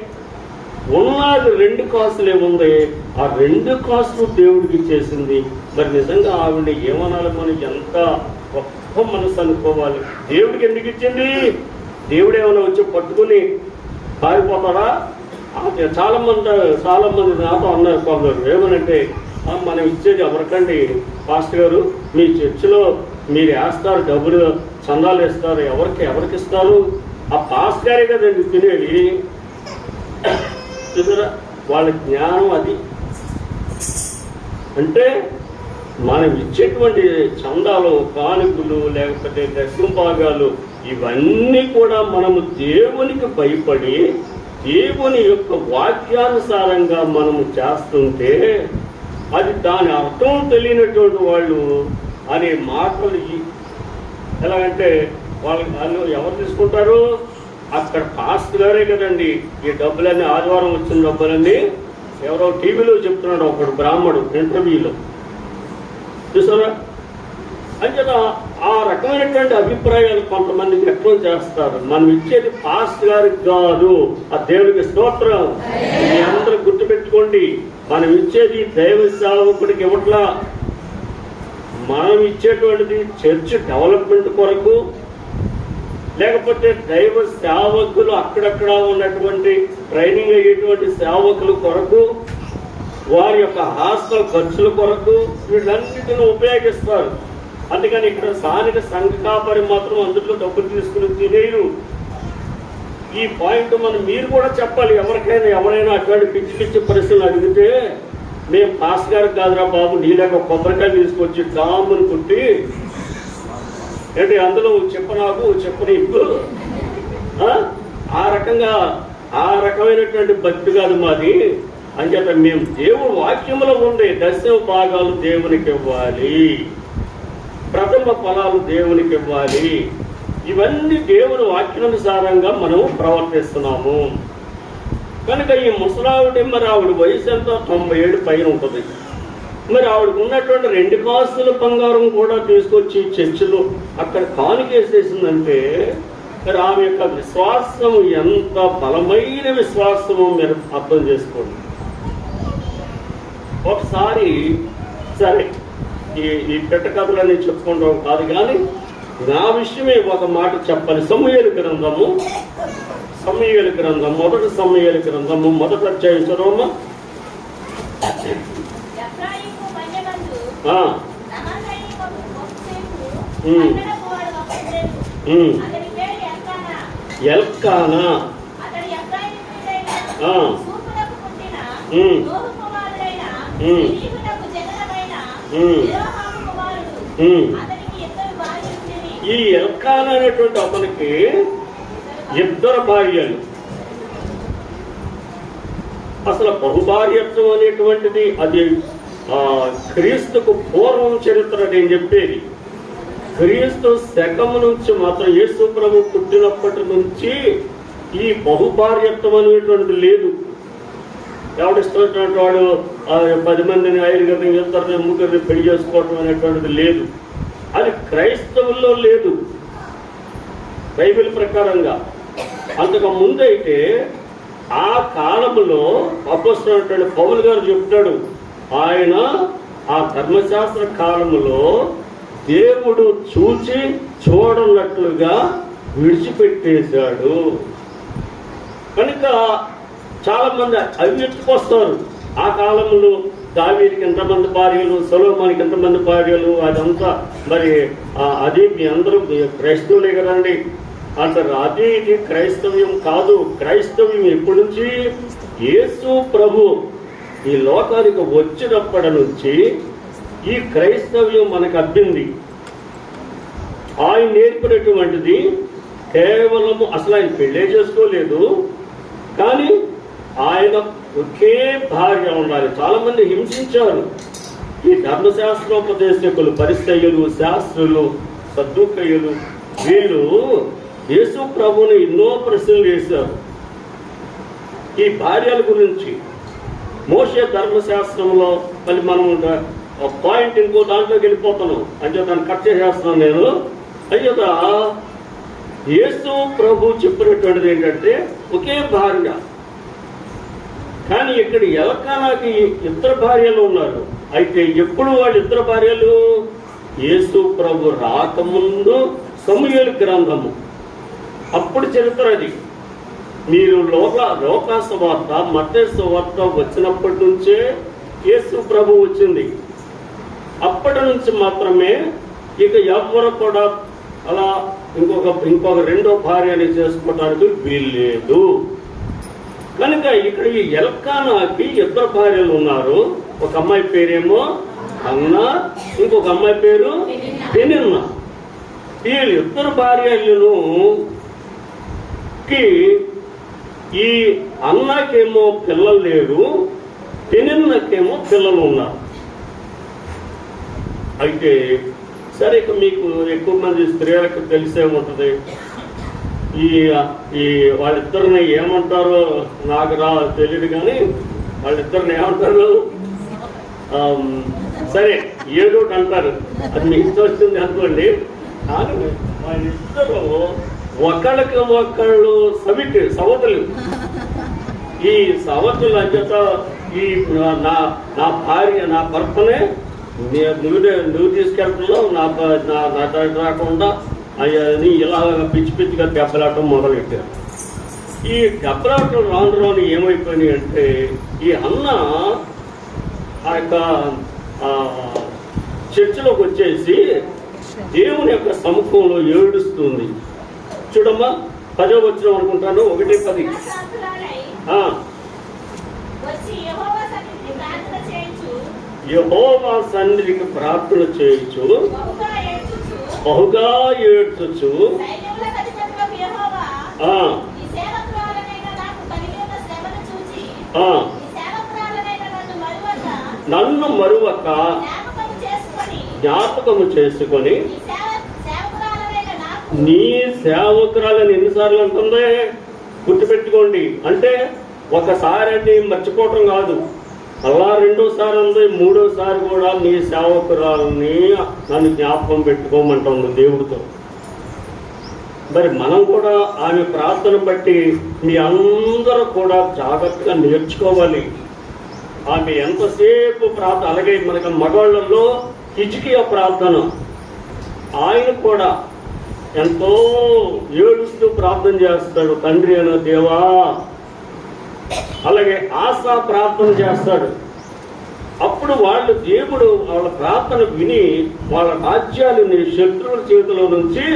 ఉన్నది 2 కాసులే ఉంది, ఆ 2 కాసులు దేవుడికి చేసింది. మరి నిజంగా ఆవిడ ఏమనాలి? మనకి ఎంత గొప్ప మనసు అనుకోవాలి. దేవుడికి ఎందుకు ఇచ్చింది? దేవుడు ఏమైనా వచ్చి పట్టుకుని పారిపోతాడా? చాలా మంది నాతో అన్నారు కొందరు ఏమనంటే, మనం ఇచ్చేది ఎవరికండి పాస్టర్ గారు, మీ చర్చిలో మీరు వేస్తారు డబ్బులు చందాలు వేస్తారు, ఎవరికి ఇస్తారు? ఆ పాస్టర్ గారే కదండి తినేది. చూసారా వాళ్ళ జ్ఞానం అది. అంటే మనం ఇచ్చేటువంటి చందాలు, కానుకలు, లేకపోతే దశంభాగాలు ఇవన్నీ కూడా మనము దేవునికి భయపడి దేవుని యొక్క వాక్యానుసారంగా మనము చేస్తుంటే అది దాని అర్థం తెలియనటువంటి వాళ్ళు అనే మాటలు ఎలాగంటే వాళ్ళు ఎవరు తీసుకుంటారు? అక్కడ పాస్టర్ గారే కదండి ఈ డబ్బులన్నీ, ఆదివారం వచ్చిన డబ్బులన్నీ ఎవరో టీవీలో చెప్తున్నాడు ఒకడు బ్రాహ్మడు ఇంటర్వ్యూలో, చూసారా? అంచేత ఆ రకమైనటువంటి అభిప్రాయాలు కొంతమంది వ్యక్తం చేస్తారు. మనం ఇచ్చేది పాస్టర్ గారికి కాదు, ఆ దేవునికి స్తోత్రం. మీ అందరూ గుర్తుపెట్టుకోండి, మనం ఇచ్చేది దైవ సేవకుడికి ఇవ్వట్లా. మనం ఇచ్చేటువంటిది చర్చ్ డెవలప్మెంట్ కొరకు, లేకపోతే దైవ సేవకులు అక్కడక్కడ ఉన్నటువంటి ట్రైనింగ్ అయ్యేటువంటి సేవకుల కొరకు, వారి యొక్క హాస్టల్ ఖర్చుల కొరకు వీళ్ళన్నిటిని ఉపయోగిస్తారు. అందుకని ఇక్కడ స్థానిక సంఘ కాపరి మాత్రం అందులో డబ్బులు తీసుకుని తినేరు. ఈ పాయింట్ మీరు కూడా చెప్పాలి. ఎవరైనా అటువంటి పిచ్చి పరిస్థితులు అడిగితే, మేము పాస్టర్ గారికి కాదురా బాబు, నీళ్ళక కొబ్బరికాయ తీసుకొచ్చి డామును కుట్టి ఏంటి అందులో చెప్పని ఇప్పుడు ఆ రకమైనటువంటి భక్తి కాదు మాది. అంచేత మేము దేవుడు వాక్యములో ఉండే దశమ భాగాలు దేవునికి ఇవ్వాలి, ప్రథమ ఫలాలు దేవునికి ఇవ్వాలి. ఇవన్నీ దేవుని వాక్యానుసారంగా మనం ప్రవర్తిస్తున్నాము. కనుక ఈ ముసలావిడ మరి ఆవిడ వయసు ఎంత? 97 పైన ఉంటుంది. మరి ఆవిడకు ఉన్నటువంటి 2 కాసుల బంగారం కూడా తీసుకొచ్చి చర్చిలో అక్కడ కానుకేసేసిందంటే మరి ఆమె యొక్క విశ్వాసం ఎంత బలమైన విశ్వాసమో మీరు అర్థం చేసుకోండి. ఒకసారి సరే ఈ పెట్ట కథలన్నీ చెప్పుకుంటాం కాదు, కానీ నా విషయమే ఒక మాట చెప్పాలి. సమూయేలు గ్రంథము మొదటి సమూయేలు గ్రంథము మొదటి అధ్యాయం చదవమ్మా. ఎల్కానా ఈ ఎల్కానా అనేటువంటి అతనికి 2 భార్యలు. అసలు బహుభార్యత్వం అనేటువంటిది అది క్రీస్తుకు పూర్వం చరిత్ర నేను చెప్పేది. క్రీస్తు శకము నుంచి మాత్రం యేసు ప్రభు పుట్టినప్పటి నుంచి ఈ బహుభార్యత్వం అనేటువంటిది లేదు. ఎవడిస్తున్నటువంటి వాడు 10 మందిని 5 ఇద్దరిని 3 పెళ్లి చేసుకోవటం అనేటువంటిది లేదు. అది క్రైస్తవుల్లో లేదు బైబిల్ ప్రకారంగా. అంతకు ముందైతే ఆ కాలంలో అపోస్తలుడైన పౌలు గారు చెప్తాడు, ఆయన ఆ ధర్మశాస్త్ర కాలంలో దేవుడు చూడనట్లుగా విడిచిపెట్టేశాడు. కనుక చాలా మంది అవి ఎత్తుకొస్తారు. ఆ కాలంలో దావీదుకి ఎంతమంది భార్యలు, సొలొమోనుకి ఎంతమంది భార్యలు, అదంతా మరి అది మీ అందరూ క్రైస్తవులే కదండి అంటారు. అది ఇది క్రైస్తవ్యం కాదు. క్రైస్తవ్యం ఎప్పటి నుంచి? యేసు ప్రభు ఈ లోకానికి వచ్చినప్పటి నుంచి ఈ క్రైస్తవ్యం మనకు అబ్బింది. ఆయన నేర్పినటువంటిది కేవలము అసలు ఆయన పెళ్ళే చేసుకోలేదు, కానీ ఆయన ఒకే భార్య ఉండాలి. చాలా మంది హింసించారు ఈ ధర్మశాస్త్రోపదేశకులు, పరిసయ్యులు, శాస్త్రులు, సద్దూకయ్యులు. వీళ్ళు యేసు ప్రభుని ఎన్నో ప్రశ్నలు వేశారు ఈ భార్యల గురించి. మోషే ధర్మశాస్త్రంలో మళ్ళీ మనం పాయింట్ ఇంకో దాంట్లోకి వెళ్ళిపోతాను, అంటే దాన్ని కట్ చేసేస్తున్నాను నేను. అయ్యదా యేసు ప్రభు చెప్పినటువంటిది ఏంటంటే ఒకే భార్య. కానీ ఇక్కడ ఎల్కానాకి 2 భార్యలు ఉన్నారు. అయితే ఎప్పుడు వాళ్ళు 2 భార్యలు? యేసు ప్రభు రాకముందు సమూయేలు గ్రంథము, అప్పుడు చరిత్ర అది. మీరు లోకా సువార్త, మత్తయి సువార్త వచ్చినప్పటి నుంచే యేసు ప్రభు వచ్చింది. అప్పటి నుంచి మాత్రమే ఇక ఎవరు కూడా అలా ఇంకొక రెండో భార్యని చేసుకోవడానికి వీల్లేదు. కనుక ఇక్కడ ఈ ఎల్కానాకి ఇద్దరు భార్యలు ఉన్నారు. ఒక అమ్మాయి పేరేమో అన్నా, ఇంకొక అమ్మాయి పేరు పెనిన్నా. వీళ్ళు ఇద్దరు భార్యలను ఈ అన్నకేమో పిల్లలు లేరు, పెనిన్నకేమో పిల్లలు ఉన్నారు. అయితే సరే, ఇక మీకు ఎక్కువ మంది స్త్రీలకు తెలిసే ఉంటుంది. ఈ వాళ్ళిద్దరిని ఏమంటారో నాకు తెలియదు, కానీ వాళ్ళిద్దరిని ఏమంటారు, సరే ఏదో అంటారు, అది మీకు ఇష్టం వచ్చింది అనుకోండి. కానీ వాళ్ళిద్దరూ ఒకళ్ళకి ఒకళ్ళు సవతులు. ఈ సవతులు అంచేత ఈ నా భార్య, నా భర్తనే నువ్వు తీసుకెళ్తున్నావు, నా దగ్గర రాకుండా అని ఇలా పిచ్చి పిచ్చిగా దెబ్బలాటం మొదలెట్టారు. ఈ దెబ్బలాటం రాను ఏమైపోయినాయి అంటే, ఈ అన్న ఆ యొక్క చర్చిలోకి వచ్చేసి దేవుని యొక్క సముఖంలో ఏడుస్తుంది. చూడమ్మా, 10వ వచనం అనుకుంటాను, 1:10. యెహోవా సన్నిధికి ప్రార్థన చేయొచ్చు, బహుగా ఏడ్చొచ్చు. నన్ను మరువక జ్ఞాపకము చేసుకొని నీ సేవకురాలని ఎన్నిసార్లు అంటుందే గుర్తుపెట్టుకోండి. అంటే ఒకసారి అంటే మర్చిపోవటం కాదు, అలా రెండోసారి ఉంది, మూడోసారి కూడా నీ సేవకురాలని నన్ను జ్ఞాపకం పెట్టుకోమంటుంది దేవుడితో. మరి మనం కూడా ఆమె ప్రార్థన బట్టి మీ అందరూ కూడా జాగ్రత్తగా నేర్చుకోవాలి. ఆమె ఎంతసేపు ప్రార్థన, అలాగే మనకి మగవాళ్ళల్లో హిజ్కియా ప్రార్థన, ఆయన కూడా ఎంతో ఏడుస్తూ ప్రార్థన చేస్తాడు, తండ్రి అయిన దేవా. అలాగే ఆశా ప్రార్థన చేస్తాడు. అప్పుడు దేవుడు వాళ్ళ ప్రార్థన విని వాళ్ళ రాజ్యాలని శత్రువుల చేతిలో నుంచి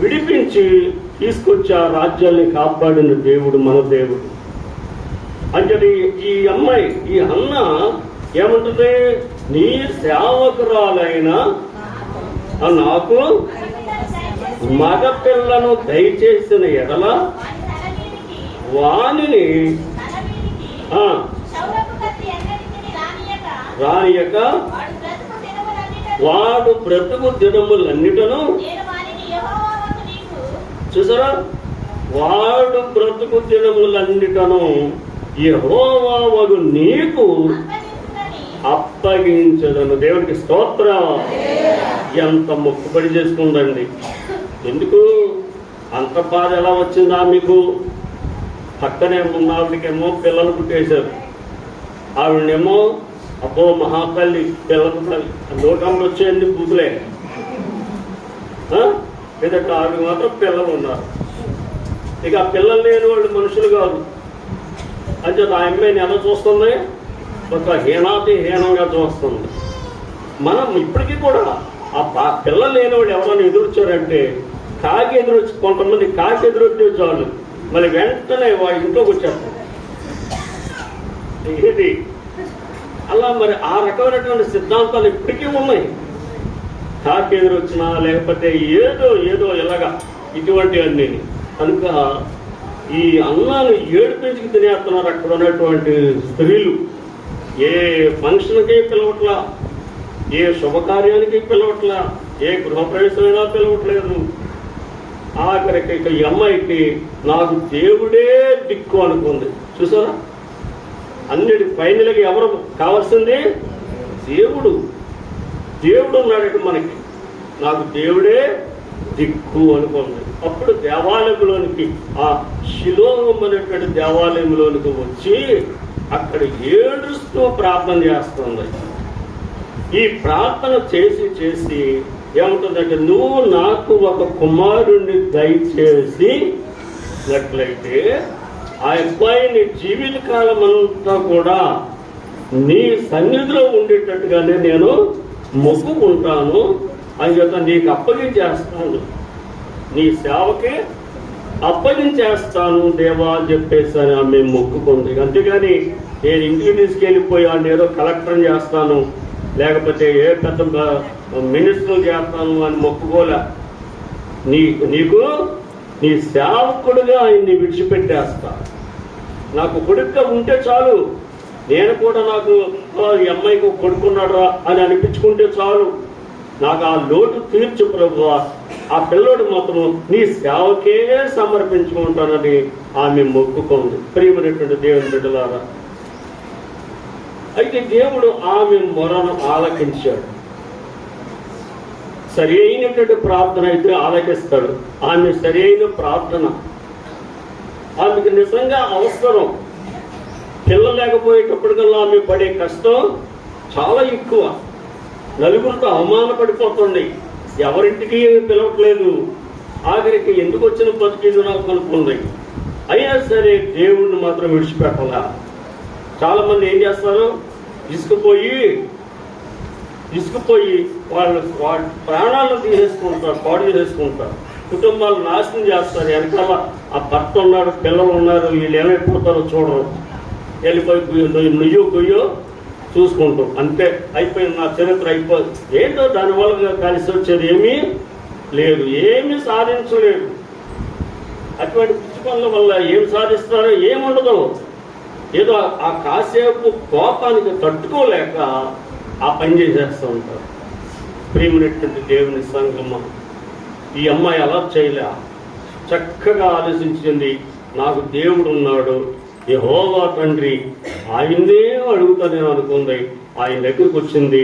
విడిపించి తీసుకొచ్చి ఆ రాజ్యాల్ని కాపాడిన దేవుడు మన దేవుడు. అంటే ఈ అమ్మాయి, ఈ అన్న ఏమంటుంది, నీ సేవకురాలైన నాకు మగ పిల్లను దయచేసిన ఎడల వాణిని రానియక వాడు బ్రతుకు దినములన్నిటను, చూసారా, వాడు బ్రతుకు దినములన్నిటను యెహోవాకు నీకు అప్పగించదను. దేవుడికి స్తోత్రం. ఎంత మొక్కుబడి చేసుకుందండి. ఎందుకు అంత బాధ ఎలా వచ్చిందా మీకు? పక్కనే ఉన్న ఆవిడకేమో పిల్లలు పుట్టేశారు. ఆవిడనేమో అబ్బో మహాతల్లి, పిల్లలు లోకంలో వచ్చేయండి బూతులే, లేదంటే ఆవిడ మాత్రం పిల్లలు ఉన్నారు. ఇక ఆ పిల్లలు లేని వాళ్ళు మనుషులు కాదు. అంటే ఆ అమ్మాయిని ఎలా చూస్తుంది? ఒక హీనంగా చూస్తుంది. మనం ఇప్పటికీ కూడా ఆ పిల్లలు లేని వాళ్ళు ఎవరైనా ఎదురొచ్చారంటే, కాకి ఎదురొచ్చి, కొంతమంది కాకి ఎదురొచ్చే చాలు మళ్ళీ వెంటనే వాళ్ళ ఇంట్లోకి వచ్చేస్తారు. ఇది అలా మరి ఆ రకమైనటువంటి సిద్ధాంతాలు ఇప్పటికీ ఉన్నాయి. కాకి ఎదురొచ్చినా లేకపోతే ఏదో ఎలాగా ఇటువంటి అన్నీ. కనుక ఈ అన్నాన్ని ఏడుపించుకు తినేస్తున్నారు అక్కడ ఉన్నటువంటి స్త్రీలు. ఏ ఫంక్షన్కి పిలవట్లా, ఏ శుభకార్యానికి పిలవట్లా, ఏ గృహప్రవేశమైనా పిలవట్లేదు. ఆఖరికి ఈ అమ్మాయికి నాకు దేవుడే దిక్కు అనుకుంది. చూసారా, అన్నిటి ఫైనల్గా ఎవరు కావాల్సింది? దేవుడు. దేవుడు ఉన్నాడు మనకి, నాకు దేవుడే దిక్కు అనుకుంది. అప్పుడు దేవాలయంలోనికి, ఆ శిలోహం అనేటువంటి దేవాలయంలోనికి వచ్చి అక్కడ ఏడుస్తూ ప్రార్థన చేస్తుంది. ఈ ప్రార్థన చేసి ఏముంటుందంటే, నువ్వు నాకు ఒక కుమారుణ్ణి దయచేసి చేసినట్లయితే ఆ అబ్బాయిని జీవితకాలం అంతా కూడా నీ సన్నిధిలో ఉండేటట్టుగానే నేను మొక్కుకుంటాను అని చెప్తా, నీకు అప్పగించేస్తాను, నీ సేవకి అప్పగించేస్తాను దేవా అని చెప్పేసి అని ఆమె మొక్కుకుంది. అంతేగాని నేను ఇంటికి తీసుకెళ్ళిపోయాను ఏదో కలెక్టర్ చేస్తాను లేకపోతే ఏ పెద్ద మినిస్టర్ చేస్తాను అని మొక్కుకోలే. నీకు నీ సేవకుడుగా ఆయన్ని విడిచిపెట్టేస్తా, నాకు కొడుకుగా ఉంటే చాలు, నేను కూడా నాకు ఈ అమ్మాయికి కొడుకున్నాడా అని అనిపించుకుంటే చాలు, నాకు ఆ లోటు తీర్చు ప్రభువా, ఆ పిల్లోడు మాత్రం నీ సేవకే సమర్పించుకుంటానని ఆమె మొక్కుకుంది. ప్రియమైనటువంటి దేవుని బిడ్డలారా, అయితే దేవుడు ఆమె మొరను ఆలకించాడు. సరి అయినటువంటి ప్రార్థన అయితే ఆలకిస్తాడు. ఆమె సరి అయిన ప్రార్థన, ఆమెకు నిజంగా అవసరం. పిల్లలు లేకపోయేటప్పటికల్లా ఆమె పడే కష్టం చాలా ఎక్కువ. నలుగురితో అవమానపడిపోతుంది, ఎవరింటికి పిలవట్లేదు, ఆఖరికి ఎందుకు వచ్చిన బతికేది నాకు అనుకుంది. అయినా సరే దేవుడిని మాత్రం విడిచిపెట్టాలా. చాలా మంది ఏం చేస్తారు, ఇసుకుపోయి వాళ్ళ ప్రాణాలను తీసేసుకుంటారు, పాడు చేసుకుంటారు, కుటుంబాలు నాశనం చేస్తారు. వెనకాల ఆ భర్త ఉన్నాడు, పిల్లలు ఉన్నారు, వీళ్ళు ఏమైపోతారో చూడరు, వెళ్ళిపోయి నుయ్యో చూసుకుంటాం, అంతే అయిపోయింది, నా చరిత్ర అయిపోయింది. ఏంటో దానివల్ల కలిసి వచ్చేది ఏమీ లేదు, ఏమీ సాధించలేదు. అటువంటి పిచ్చి పనుల వల్ల ఏం సాధిస్తారో ఏముండదు. ఏదో ఆ కాసేపు కోపానికి తట్టుకోలేక ఆ పని చేసేస్తూ ఉంటారు. ప్రియమైనటువంటి దేవుని సంగమం, ఈ అమ్మాయి అలా చేయలే, చక్కగా ఆలోచించింది. నాకు దేవుడు ఉన్నాడు, యెహోవా తండ్రి, ఆయన్నే అడుగుతానేమో అనుకుంది. ఆయన దగ్గరికి వచ్చింది,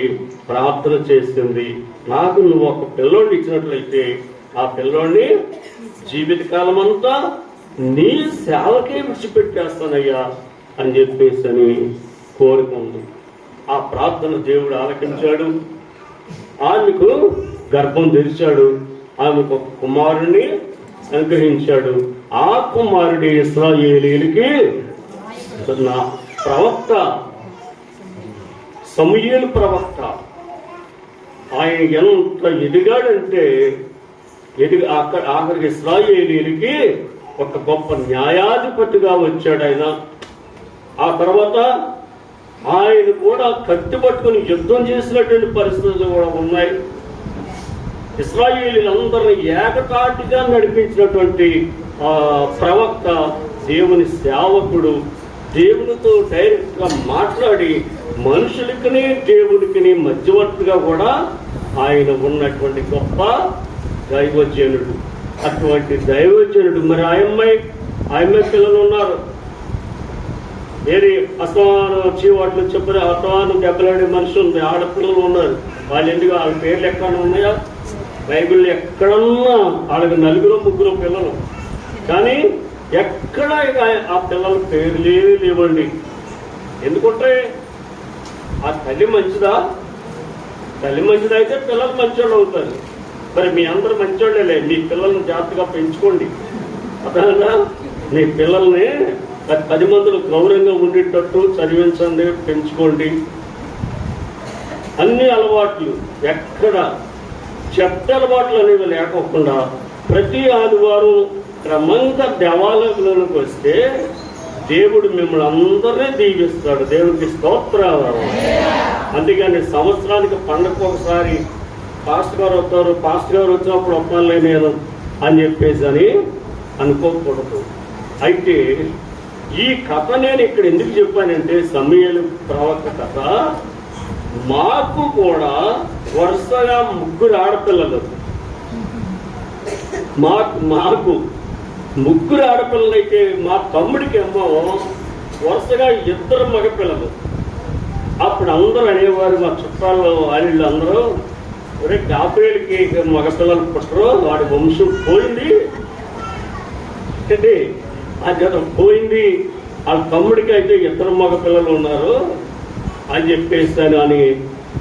ప్రార్థన చేసింది. నాకు నువ్వు ఒక పిల్లోడిని ఇచ్చినట్లయితే ఆ పిల్లోడిని జీవితకాలం అంతా నీ సేవకే విడిచిపెట్టేస్తానయ్యా అని చెప్పేసి అని కోరుకుంది. ఆ ప్రార్థన దేవుడు ఆలకించాడు. ఆమెకు గర్భం తెరిచాడు, ఆమెకు ఒక కుమారుణ్ణి అనుగ్రహించాడు. ఆ కుమారుడి ఇశ్రాయేలీయులకి నా ప్రవక్త సమూయేలు ప్రవక్త. ఆయన ఎంత ఎదిగాడంటే ఆఖరికి ఇశ్రాయేలీయులకి ఒక గొప్ప న్యాయాధిపతిగా వచ్చాడు ఆయన. ఆ తర్వాత ఆయన కూడా కత్తి పట్టుకుని యుద్ధం చేసినటువంటి పరిస్థితులు కూడా ఉన్నాయి. ఇశ్రాయేలీయులందరినీ ఏకతాటిగా నడిపించినటువంటి ప్రవక్త, దేవుని సేవకుడు, దేవునితో డైరెక్ట్ గా మాట్లాడి మనుషులకి దేవునికి మధ్యవర్తిగా కూడా ఆయన ఉన్నటువంటి గొప్ప దైవజనుడు. అటువంటి దైవజనుడు మరి ఆ అమ్మాయి పిల్లలు ఉన్నారు. ఏది అసమానం వచ్చి వాటిని చెప్పిన అసమానం దెబ్బలాడే మనిషి ఉంది, ఆడపిల్లలు ఉన్నారు. వాళ్ళు ఎందుకు వాళ్ళ పేర్లు ఎక్కడ ఉన్నాయా బైబిల్ ఎక్కడన్నా వాళ్ళకి 4-3 పిల్లలు, కానీ ఎక్కడ ఆ పిల్లల పేర్లే లేవండి. ఎందుకంటే ఆ తల్లి మంచిదా? తల్లి మంచిదైతే పిల్లలు మంచోళ్ళు అవుతారు. మరి మీ అందరూ మంచోళ్ళే, మీ పిల్లల్ని జాగ్రత్తగా పెంచుకోండి. అదనంగా మీ పిల్లల్ని 10 మందిలో గౌరవంగా ఉండేటట్టు చదివించండి, పెంచుకోండి. అన్ని అలవాట్లు, ఎక్కడ చెత్త అలవాట్లు అనేవి లేకోకుండా ప్రతి ఆదివారం క్రమంగా దేవాలయంలోకి వస్తే దేవుడు మిమ్మల్ని అందరినీ దీవిస్తాడు. దేవుడికి స్తోత్రాలు. అందుకని సంవత్సరానికి పండగ ఒకసారి పాస్టర్ గారు వస్తారు, పాస్టర్ గారు వచ్చినప్పుడు ఒప్పలే నేను అని చెప్పేసి అని అనుకోకూడదు. అయితే ఈ కథ నేను ఇక్కడ ఎందుకు చెప్పానంటే, సమూయేలు ప్రవక్త కథ. మాకు కూడా వరుసగా 3 ఆడపిల్లలు, మాకు 3 ఆడపిల్లలు అయితే మా తమ్ముడికి ఏమో వరుసగా 2 మగపిల్లలు. అప్పుడు అందరూ అనేవారు, మా చుట్టాల్లో వాళ్ళు అందరూ, ఒరే గాబ్రియేలుకి మగపిల్లలు పుట్టరు, వాడి వంశం పోయింది, ఆ జతం పోయింది, వాళ్ళ తమ్ముడికి అయితే 2 మగపిల్లలు ఉన్నారు అని చెప్పేస్తాను అని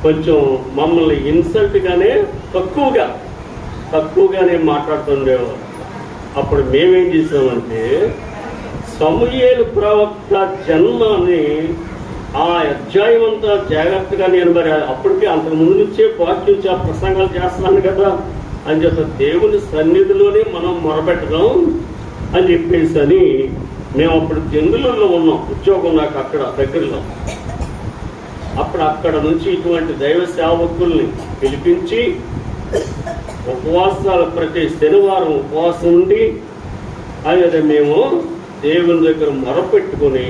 కొంచెం మమ్మల్ని ఇన్సల్ట్గానే తక్కువగానే మాట్లాడుతుండేవారు. అప్పుడు మేమేం చేసామంటే సమూయేలు ప్రవక్త జన్మని ఆ అధ్యాయం అంతా జాగ్రత్తగా నేను మరి అప్పటికే అంతకు ముందు నుంచే వాక్యం ప్రసంగాలు చేస్తున్నాను కదా అని చెప్పి దేవుని సన్నిధిలోనే మనం మొరపెట్టడం అని చెప్పేసి అని మేము అప్పుడు జంగులలో ఉన్నాం, ఉద్యోగం నాకు అక్కడ దగ్గరలో. అప్పుడు అక్కడ నుంచి ఇటువంటి దైవ సేవకుల్ని పిలిపించి ఉపవాసాలు ప్రతి శనివారం ఉపవాసం ఉండి అదే మేము దేవుని దగ్గర మొరపెట్టుకుని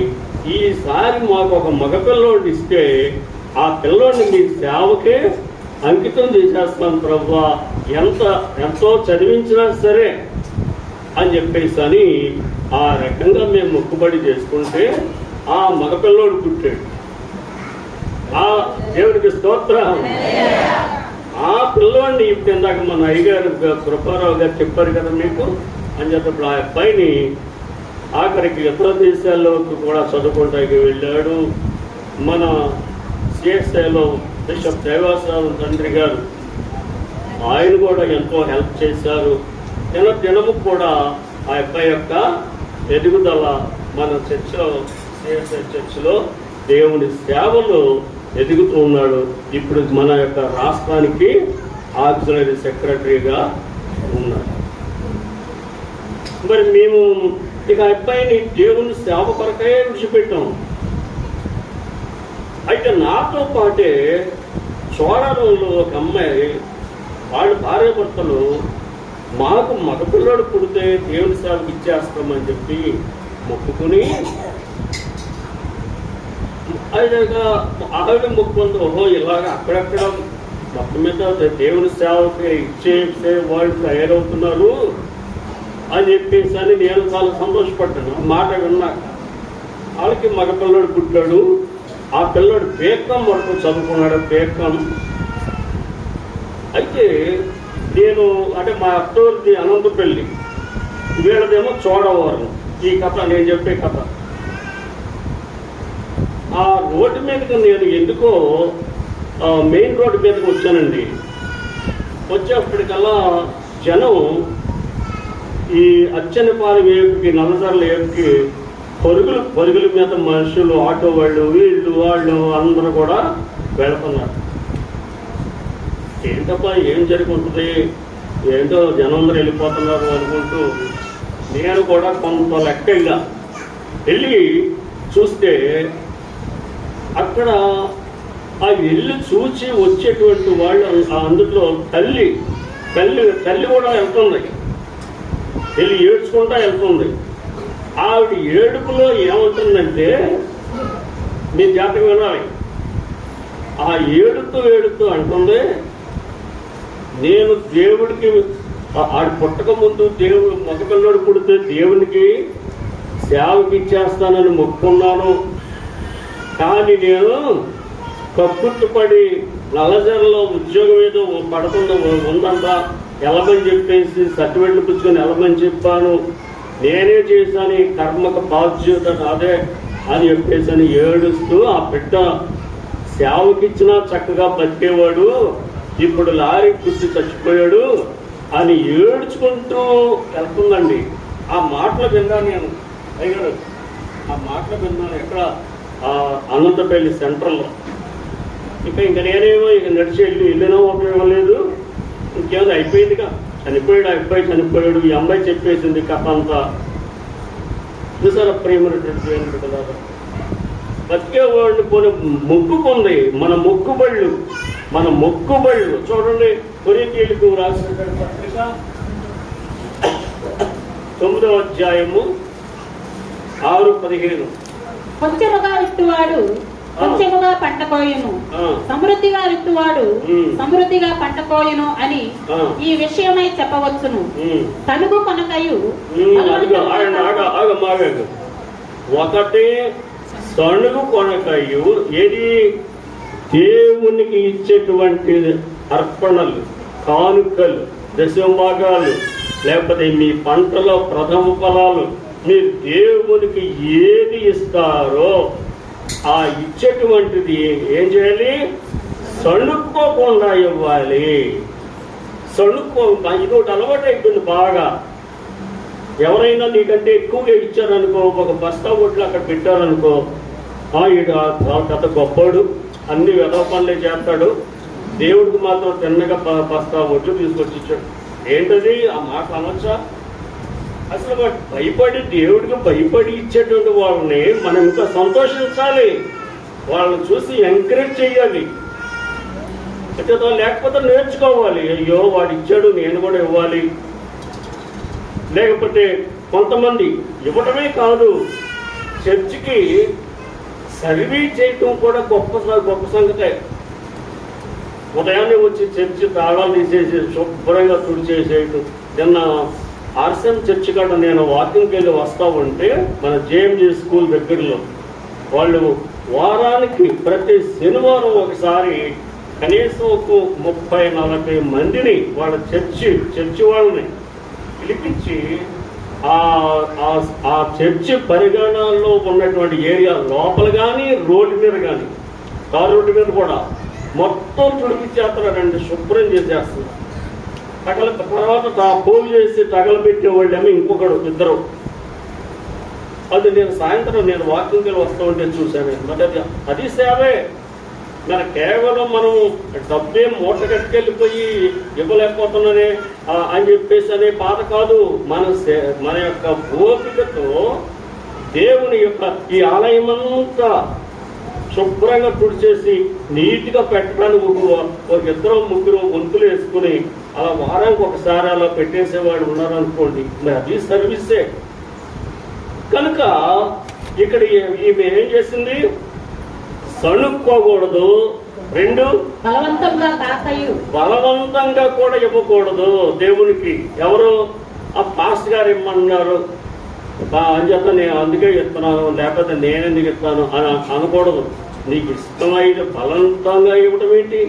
ఈసారి మాకు ఒక మగ పిల్లోడిని ఇస్తే ఆ పిల్లోడిని మీ సేవకే అంకితం చేసేస్తాం ప్రభువా, ఎంతో చదివించినా సరే అని చెప్పేసి అని ఆ రకంగా మేము మొక్కుబడి చేసుకుంటే ఆ మగపిల్లోడు పుట్టాడు. ఆ దేవుడికి స్తోత్రం. ఆ పిల్లవాడిని ఇప్పుడు ఇందాక మన అయ్యగారు కృపారావు గారు చెప్పారు కదా మీకు అని చెప్పినప్పుడు ఆ అబ్బాయిని ఆఖరికి ఇతర దేశాల్లోకి కూడా చదువుకోవడానికి వెళ్ళాడు. మన సిఎస్ఐలో బిషప్ దేవాసరావు తండ్రి గారు ఆయన కూడా ఎంతో హెల్ప్ చేశారు. దినము కూడా ఆ అబ్బాయి యొక్క ఎదుగుదల మన చర్చిలో సిఎస్ఐ చర్చిలో దేవుని సేవలు ఎదుగుతూ ఉన్నాడు. ఇప్పుడు మన యొక్క రాష్ట్రానికి ఆక్సిలరీ సెక్రటరీగా ఉన్నాడు. మరి మేము ఇక అబ్బాయిని దేవుని సేవ కొరకే విడిచిపెట్టాం. అయితే నాతో పాటే చోడవరంలో ఒక అమ్మాయి వాళ్ళు భార్యాభర్తలు మాకు మగపిల్లడు పుడితే దేవుని సేవకు ఇచ్చేస్తామని చెప్పి మొక్కుకుని అయినాక ఆవిడ మొక్కుంది. ఓహో ఇలాగ అక్కడక్కడ మొత్తం మీద దేవుని సేవకి ఇచ్చే వాళ్ళు తయారవుతున్నారు అని చెప్పేసి అని నేను చాలా సంతోషపడ్డాను. మాట విన్నాక వాళ్ళకి మగపిల్లడు పుట్టాడు. ఆ పిల్లడు పేకం వరకు చదువుకున్నాడు, పేకం. అయితే నేను అంటే మా అత్తోరిది అనంతపల్లి, వీళ్ళదేమో చోడవరం. ఈ కథ నేను చెప్పే కథ. ఆ రోడ్డు మీదకి నేను ఎందుకో మెయిన్ రోడ్డు మీదకి వచ్చానండి. వచ్చేప్పటికల్లా జనం ఈ అచ్చనపాలె వైపుకి నల్లజర్ల వైపుకి పరుగుల మీద మనుషులు, ఆటో వాళ్ళు, వాళ్ళు అందరూ కూడా వెళుతున్నారు. ఏంటప్పా ఏం జరుగుతుంది, ఏంటో జనం అందరూ వెళ్ళిపోతున్నారు అనుకుంటూ నేను కూడా కొంత లెక్క వెళ్ళి చూస్తే అక్కడ ఆ ఇల్లు చూచి వచ్చేటువంటి వాళ్ళు అందులో తల్లి కూడా వెళ్తుంది, వెళ్ళి ఏడ్చుకుంటా వెళ్తుంది. ఆవిడ ఏడుపులో ఏముంటుందంటే మీ జాతకం వినాలి. ఆ ఏడుతూ అంటుంది, నేను దేవుడికి ఆడు పుట్టక ముందు దేవుడు మగపిల్లడు పుడితే దేవునికి సేవకి ఇచ్చేస్తానని మొక్కున్నాను. కానీ నేను కక్కుర్తిపడి నల్లజర్లలో ఉద్యోగం ఏదో ఉందంట, వెళ్ళమని చెప్పేసి సర్టిఫికెట్లు పుచ్చుకొని వెళ్ళమని చెప్పాను. నేనే చేశాను, కర్మక బాధ్యత అదే అని చెప్పేసి అని ఏడుస్తూ ఆ బిడ్డ సేవకిచ్చినా చక్కగా బతికేవాడు, ఇప్పుడు లారీ కుర్చి చచ్చిపోయాడు అని ఏడ్చుకుంటూ వెళ్తుందండి. ఆ మాటలు విన్నాను నేను, అయ్యారు ఆ మాటలు విన్నాను ఎక్కడ అనంతపల్లి సెంటర్లో. ఇంకా నేనేమో నడిచి వెళ్ళినా ఉపయోగం లేదు, ఇంకేమో అయిపోయిందిగా, చనిపోయాడు ఆ అబ్బాయి చనిపోయాడు. ఈ అమ్మాయి చెప్పేసింది కథ అంతా. చూసారా ప్రేమైనటువంటి కదా, బతికేవాడిని పోనీ మొక్కుకుంది. మన మొక్కుబళ్ళు చూడండి. కొరింథీయులకు రాసిన పత్రిక 9వ అధ్యాయము 6:15. కొంచెముగా విత్తువాడు కొంచెముగా పంట కోయును, సమృద్ధిగా విత్తువాడు సమృద్ధిగా పంట కోయును అని ఈ విషయమై చెప్పవచ్చును. తనుగు కొనకయు ఒకటి తనుగు కొనకయు ఏది దేవునికి ఇచ్చేటువంటి అర్పణలు, కానుకలు, దశభాగాలు, లేకపోతే మీ పంటలో ప్రథమ ఫలాలు మీరు దేవునికి ఏది ఇస్తారో ఆ ఇచ్చేటువంటిది ఏం చేయాలి? సణుక్కోకుండా ఇవ్వాలి. ఇది ఒకటి అలవాటు అయిపోయింది బాగా. ఎవరైనా నీకంటే ఎక్కువగా ఇచ్చారనుకో, ఒక బస్తా ఒడ్లు అక్కడ పెట్టారనుకో, ఈడు కథ గొప్పవాడు, అన్ని వెధవ పనులే చేస్తాడు, దేవుడికి మాత్రం తిన్నగా బస్తా ఒడ్లు తీసుకొచ్చి ఇచ్చాడు. ఏంటది ఆ మాట అనొచ్చా? అసలు వాడు భయపడి, దేవుడికి భయపడి ఇచ్చేటువంటి వాళ్ళని మనం ఇంకా సంతోషించాలి, వాళ్ళని చూసి ఎంకరేజ్ చేయాలి. లేకపోతే నేర్చుకోవాలి, అయ్యో వాడు ఇచ్చాడు నేను కూడా ఇవ్వాలి. లేకపోతే కొంతమంది ఇవ్వటమే కాదు, చర్చికి సర్వీస్ చేయటం కూడా గొప్ప సంగతే. ఉదయాన్నే వచ్చి చర్చి తాళాలు తీసేసి శుభ్రంగా తుడిచేసేయటం. నిన్న ఆర్సెం చర్చి కాడ నేను వాకింగ్కి వెళ్ళి వస్తా ఉంటే, మన జేఎంజీ స్కూల్ దగ్గరలో వాళ్ళు వారానికి ప్రతి శనివారం ఒకసారి కనీసం ఒక 30-40 మందిని వాళ్ళ చర్చి వాళ్ళని పిలిపించి ఆ చర్చి పరిగణనలో ఉన్నటువంటి ఏరియా లోపల కానీ, రోడ్డు మీద కానీ, కారు రోడ్డు మీద కూడా మొత్తం తుడిపించేస్తున్నారండి, శుభ్రం చేసేస్తున్నారు. తర్వాత పోగు చేసి తగలబెట్టేవాళ్ళేమో ఇంకొకడు, ఇద్దరు. అది నేను సాయంత్రం వాకింగ్కి వెళ్ళి వస్తూ ఉంటే చూశాను. మరి అది సేవే. కేవలం మనం డబ్బే మూట కట్టుకెళ్ళిపోయి ఇవ్వలేకపోతున్నానే అని చెప్పేసి అనే బాధ కాదు. మన యొక్క ఓపికతో దేవుని యొక్క ఈ ఆలయమంతా శుభ్రంగా తుడిచేసి నీట్గా పెట్టడానికి ఒక 2-3 వంతులు వేసుకుని అలా వారానికి ఒకసారి అలా పెట్టేసేవాడు ఉన్నారనుకోండి, మరి అది సర్వీసే. కనుక ఇక్కడ ఈమె ఏం చేసింది? సణుక్కోకూడదు. 2, బలవంతంగా కూడా ఇవ్వకూడదు దేవునికి. ఎవరు? ఆ పాస్ట్ గారు ఇమ్మన్నారు అని చెప్పి నేను అందుకే ఇస్తున్నాను, లేకపోతే నేనెందుకు ఇస్తాను అని అనకూడదు. నీకు ఇష్టమైన బలవంతంగా ఇవ్వటం ఏంటి?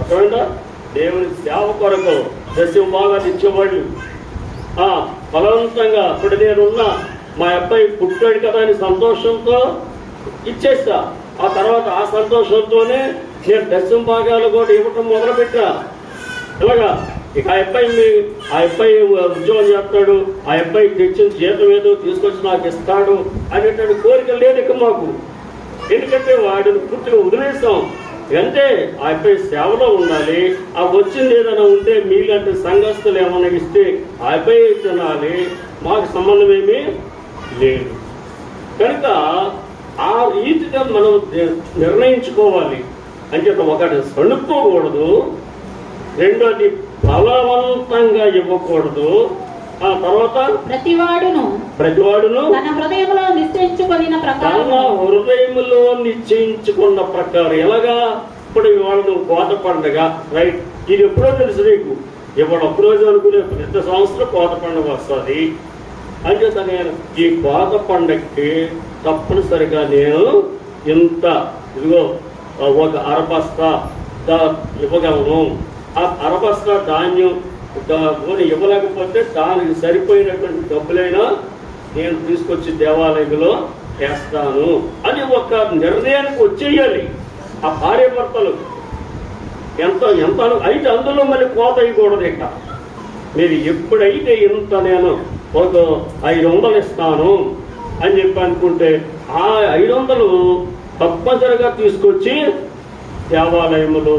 అర్థమైందా? దేవుని సేవ కొరకు దశభాగాలు ఇచ్చేవాళ్ళు బలవంతంగా, ఇప్పుడు నేనున్నా మా అబ్బాయి పుట్టాడు కదా అని సంతోషంతో ఇచ్చేస్తా. ఆ తర్వాత ఆ సంతోషంతోనే నేను దశభాగాలు కూడా ఇవ్వటం మొదలుపెట్టా. ఇలాగా ఇక ఆ అబ్బాయి ఉద్యోగం చేస్తాడు, ఆ అబ్బాయి తెచ్చిన జీతం ఏదో తీసుకొచ్చి నాకు ఇస్తాడు అనేటువంటి కోరిక లేదు ఇక మాకు. ఎందుకంటే వాడిని పూర్తిగా వదిలేస్తాం. అంటే ఆ అబ్బాయి సేవలో ఉండాలి. ఆ వచ్చింది ఏదైనా ఉంటే మీలాంటి సంఘస్థులు ఏమైనా ఇస్తే ఆ అబ్బాయి తినాలి, మాకు సంబంధం ఏమీ లేదు. కనుక ఆ రీతిగా మనం నిర్ణయించుకోవాలి. అని చెప్పి ఒకటి సణుక్కోకూడదు, 2 బలవంతంగా ఇవ్వకూడదు. ఆ తర్వాత ప్రతివాడును తన హృదయంలో నిశ్చయించుకున్న ప్రకారం. ఎలాగా? ఇప్పుడు ఇవాళ నువ్వు కోత పండుగ, రైట్, ఇది ఎప్పుడో తెలుసు నీకు, ఇవాళ ఒక్కరోజు అనుకునే ప్రతి సంవత్సరం కోత పండుగ వస్తుంది. అంచేత నేను ఈ కోత పండుగకి తప్పనిసరిగా నేను ఇంత ఇదిగో ఒక అరబస్తా ఇవ్వగలను. ఆ అరబస్తా ధాన్యం ఇవ్వలేకపోతే దానికి సరిపోయినటువంటి డబ్బులైనా నేను తీసుకొచ్చి దేవాలయంలో వేస్తాను అని ఒక నిర్ణయానికి వచ్చేయాలి ఆ భార్య భర్తలు. ఎంత అయితే అందులో మళ్ళీ కోత అయ్యకూడదు. ఇక మీరు ఎప్పుడైతే ఇంత నేను ఒక 500 ఇస్తాను అని చెప్పి అనుకుంటే ఆ 500 తప్పనిసరిగా తీసుకొచ్చి దేవాలయంలో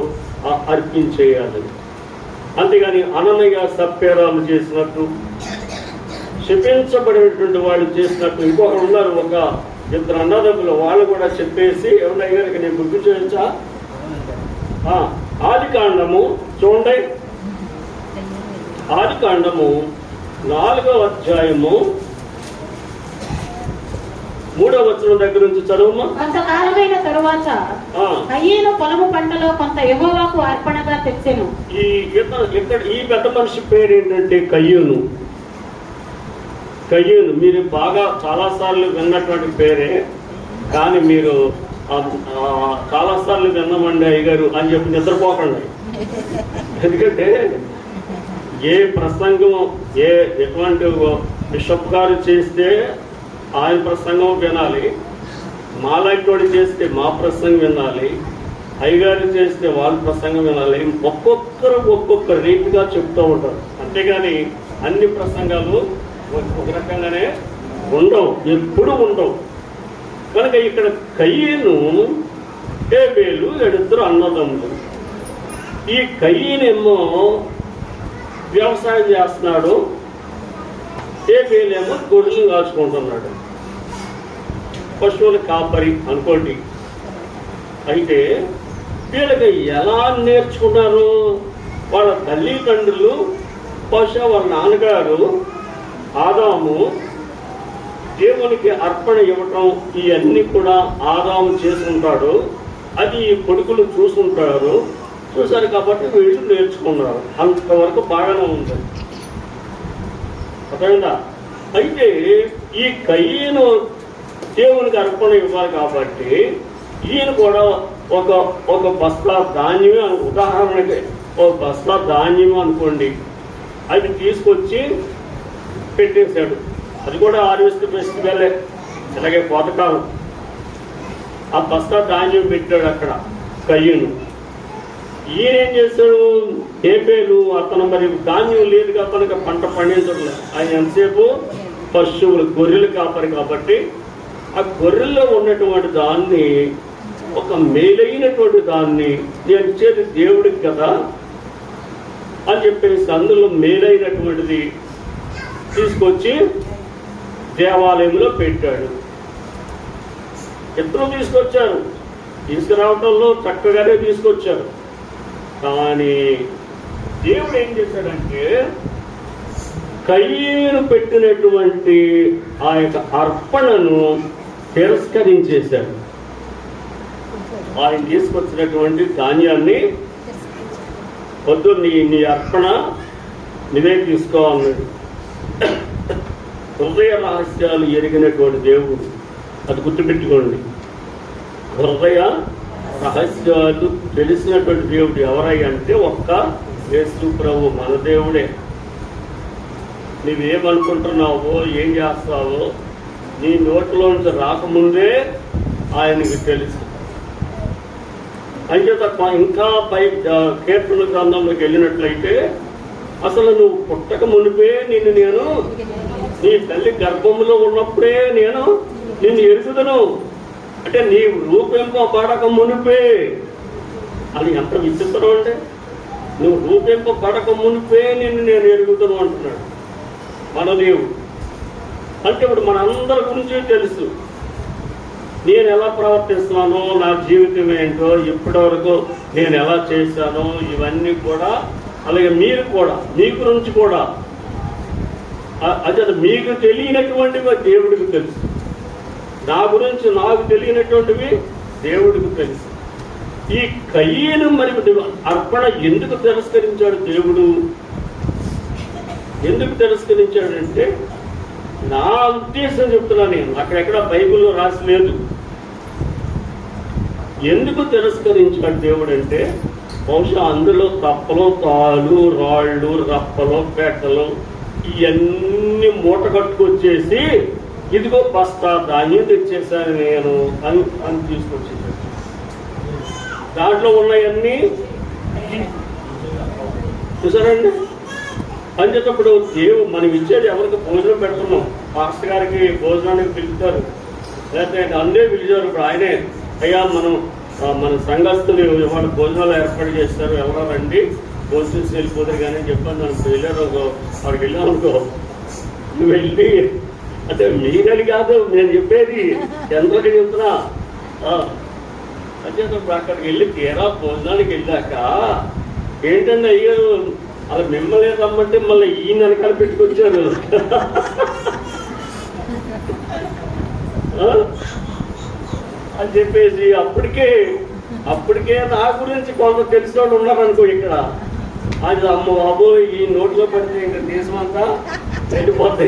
అర్పించేయాలి. అంతేగాని అననయ్య సప్పేరాలు చేసినట్టు, శపించబడినటువంటి వాళ్ళు చేసినట్టు ఇంకొకరు ఉన్నారు, ఒక 2 అన్నదమ్ములు, వాళ్ళు కూడా చెప్పేసి ఎవరయ్య గారికి నేను గుర్తు చేయించా. ఆదికాండము చూడండి, ఆదికాండము 4వ అధ్యాయము 3వ వచనం దగ్గర నుంచి చదువుమా. కొంతకాలమైన తరువాత కయ్యేను పొలము పంటలో కొంత యెహోవాకు అర్పణగా తెచ్చెను. ఈ పెద్ద మనిషి పేరు ఏంటంటే కయ్యూను. మీరు బాగా చాలాసార్లు విన్నటువంటి పేరే, కానీ మీరు చాలాసార్లు విన్నామండి అయ్యగారు అని చెప్పి నిద్రపోకండి. ఎందుకంటే ఏ ప్రసంగం ఎటువంటి బిషప్ గారు చేస్తే ఆయన ప్రసంగం వినాలి, మాలాంటి చేస్తే మా ప్రసంగం వినాలి, అయ్యగారు చేస్తే వాళ్ళ ప్రసంగం వినాలి. ఒక్కొక్క రీతిగా చెప్తూ ఉంటారు. అంతేగాని అన్ని ప్రసంగాలు ఒక రకంగానే ఉండవు, ఎప్పుడు ఉండవు. కనుక ఇక్కడ కయ్యను హేబేలు ఇద్దరు అన్నదమ్ములు. ఈ కయ్యనేమో వ్యవసాయం చేస్తున్నాడు, హేబేలేమో గొర్రెలు కాచుకుంటున్నాడు, పశువుల కాపరి అనుకోండి. అయితే వీళ్ళకి ఎలా నేర్చుకున్నారు? వాళ్ళ తల్లిదండ్రులు, బహుశా వాళ్ళ నాన్నగారు ఆదాము దేవునికి అర్పణ ఇవ్వటం ఇవన్నీ కూడా ఆదాము చేసుకుంటాడు. అది కొడుకులు చూసుకుంటారు, చూశారు కాబట్టి వీళ్ళు నేర్చుకున్నారు. అంతవరకు బాగానే ఉంది, అర్థమైందా? అయితే ఈ కయ్యను దేవునికి అర్పణ ఇవ్వాలి కాబట్టి ఈయన కూడా ఒక బస్తా ధాన్యమే, ఉదాహరణకి ఒక బస్తా ధాన్యం అనుకోండి, అది తీసుకొచ్చి పెట్టేశాడు. అది కూడా హార్వెస్ట్ ఫెస్టివల్, అలాగే కోతకాలం. ఆ బస్తా ధాన్యం పెట్టాడు అక్కడ కయ్యను. ఈయన ఏం చేశాడు? హేబేలు అతను మరి ధాన్యం లేదు కాబట్టి పంట పండించడం. ఆయన ఎంతసేపు పశువులు, గొర్రెలు కాపరి కాబట్టి ఆ గొర్రెల్లో ఉన్నటువంటి దాన్ని, ఒక మేలైనటువంటి దాన్ని నేను ఇచ్చేది దేవుడికి కదా అని చెప్పేసి అందులో మేలైనటువంటిది తీసుకొచ్చి దేవాలయంలో పెట్టాడు. ఇద్దరు తీసుకొచ్చారు, తీసుకురావటంలో చక్కగానే తీసుకొచ్చారు. కానీ దేవుడు ఏం చేశాడంటే కయ్యను పెట్టినటువంటి ఆ యొక్క అర్పణను తిరస్కరించేశాడు. ఆయన తీసుకొచ్చినటువంటి ధాన్యాన్ని వద్దు, నీ అర్పణ నువ్వే తీసుకోవాలన్నాడు. హృదయ రహస్యాలు ఎరిగినటువంటి దేవుడు, అది గుర్తుపెట్టుకోండి. హృదయ రహస్యాలు తెలిసినటువంటి దేవుడు ఎవరై అంటే ఒక్క యేసు ప్రభు, మన దేవుడే. నువ్వేమనుకుంటున్నావో, ఏం చేస్తావో నీ నోట్లో నుంచి రాకముందే ఆయనకి తెలుసు. అయితే ఇంకా పై కీర్తన గ్రంథంలోకి వెళ్ళినట్లయితే అసలు నువ్వు పుట్టక మునిపే నేను నీ తల్లి గర్భంలో ఉన్నప్పుడే నిన్ను ఎరుగుదను అంటే నీ రూపింపబడక మునిపే. అది ఎంత విచిత్రం అంటే, నువ్వు రూపింపబడక మునిపే నేను ఎరుగుదను అంటున్నాడు మన దేవుడు. అంటే ఇప్పుడు మనందరి గురించి తెలుసు, నేను ఎలా ప్రవర్తిస్తున్నానో, నా జీవితం ఏంటో, ఇప్పటి వరకు నేను ఎలా చేశానో ఇవన్నీ కూడా. అలాగే మీరు కూడా, మీ గురించి కూడా, అది మీకు తెలియనటువంటివి దేవుడికి తెలుసు. నా గురించి నాకు తెలియనటువంటివి దేవుడికి తెలుసు. ఈ కయ్యను మరి అర్పణ ఎందుకు తిరస్కరించాడు దేవుడు? ఎందుకు తిరస్కరించాడంటే, నా ఉద్దేశం చెప్తున్నాను నేను, అక్కడెక్కడ బైబిల్లో రాసి లేదు. ఎందుకు తిరస్కరించాడు దేవుడు అంటే, బహుశా అందులో తప్పలు, తాళ్ళు, రాళ్ళు, రప్పలు, పెట్టలు ఇవన్నీ మూట కట్టుకొచ్చేసి ఇదిగో బస్తా ధాన్యం తెచ్చేసాను నేను అని తీసుకొచ్చేసాడు. దాంట్లో ఉన్నవన్నీ చూసారండి. అంచేటప్పుడు దేవుడు మనం ఇచ్చేది ఎవరికి భోజనం పెడుతున్నాం. పాస్టర్ గారికి భోజనానికి పిలుస్తారు, లేకపోతే అందరే పిలిచారు. ఇప్పుడు ఆయనే, అయ్యా మన సంఘస్థులు ఇవాళ భోజనాలు ఏర్పాటు చేస్తారు, ఎవరో రండి భోజనం వెళ్ళిపోతారు కానీ చెప్పాను. నన్ను వెళ్ళారు, వాడికి వెళ్ళామనుకో, నువ్వు వెళ్ళి అంటే మీరని కాదు నేను చెప్పేది, ఎంతటి చెప్తున్నా. అంచేటప్పుడు అక్కడికి వెళ్ళి తీరా భోజనానికి వెళ్ళాక ఏంటంటే, అయ్యో అలా మిమ్మల్ని రమ్మంటే మళ్ళీ ఈయన వెనకాల పెట్టుకొచ్చారు అని చెప్పేసి అప్పటికే నా గురించి కొంత తెలిసిన వాళ్ళు ఉన్నారనుకో ఇక్కడ. అది అమ్మ బాబు ఈ నోట్లో పడితే ఇంకా దేశమంతా వెళ్ళిపోతే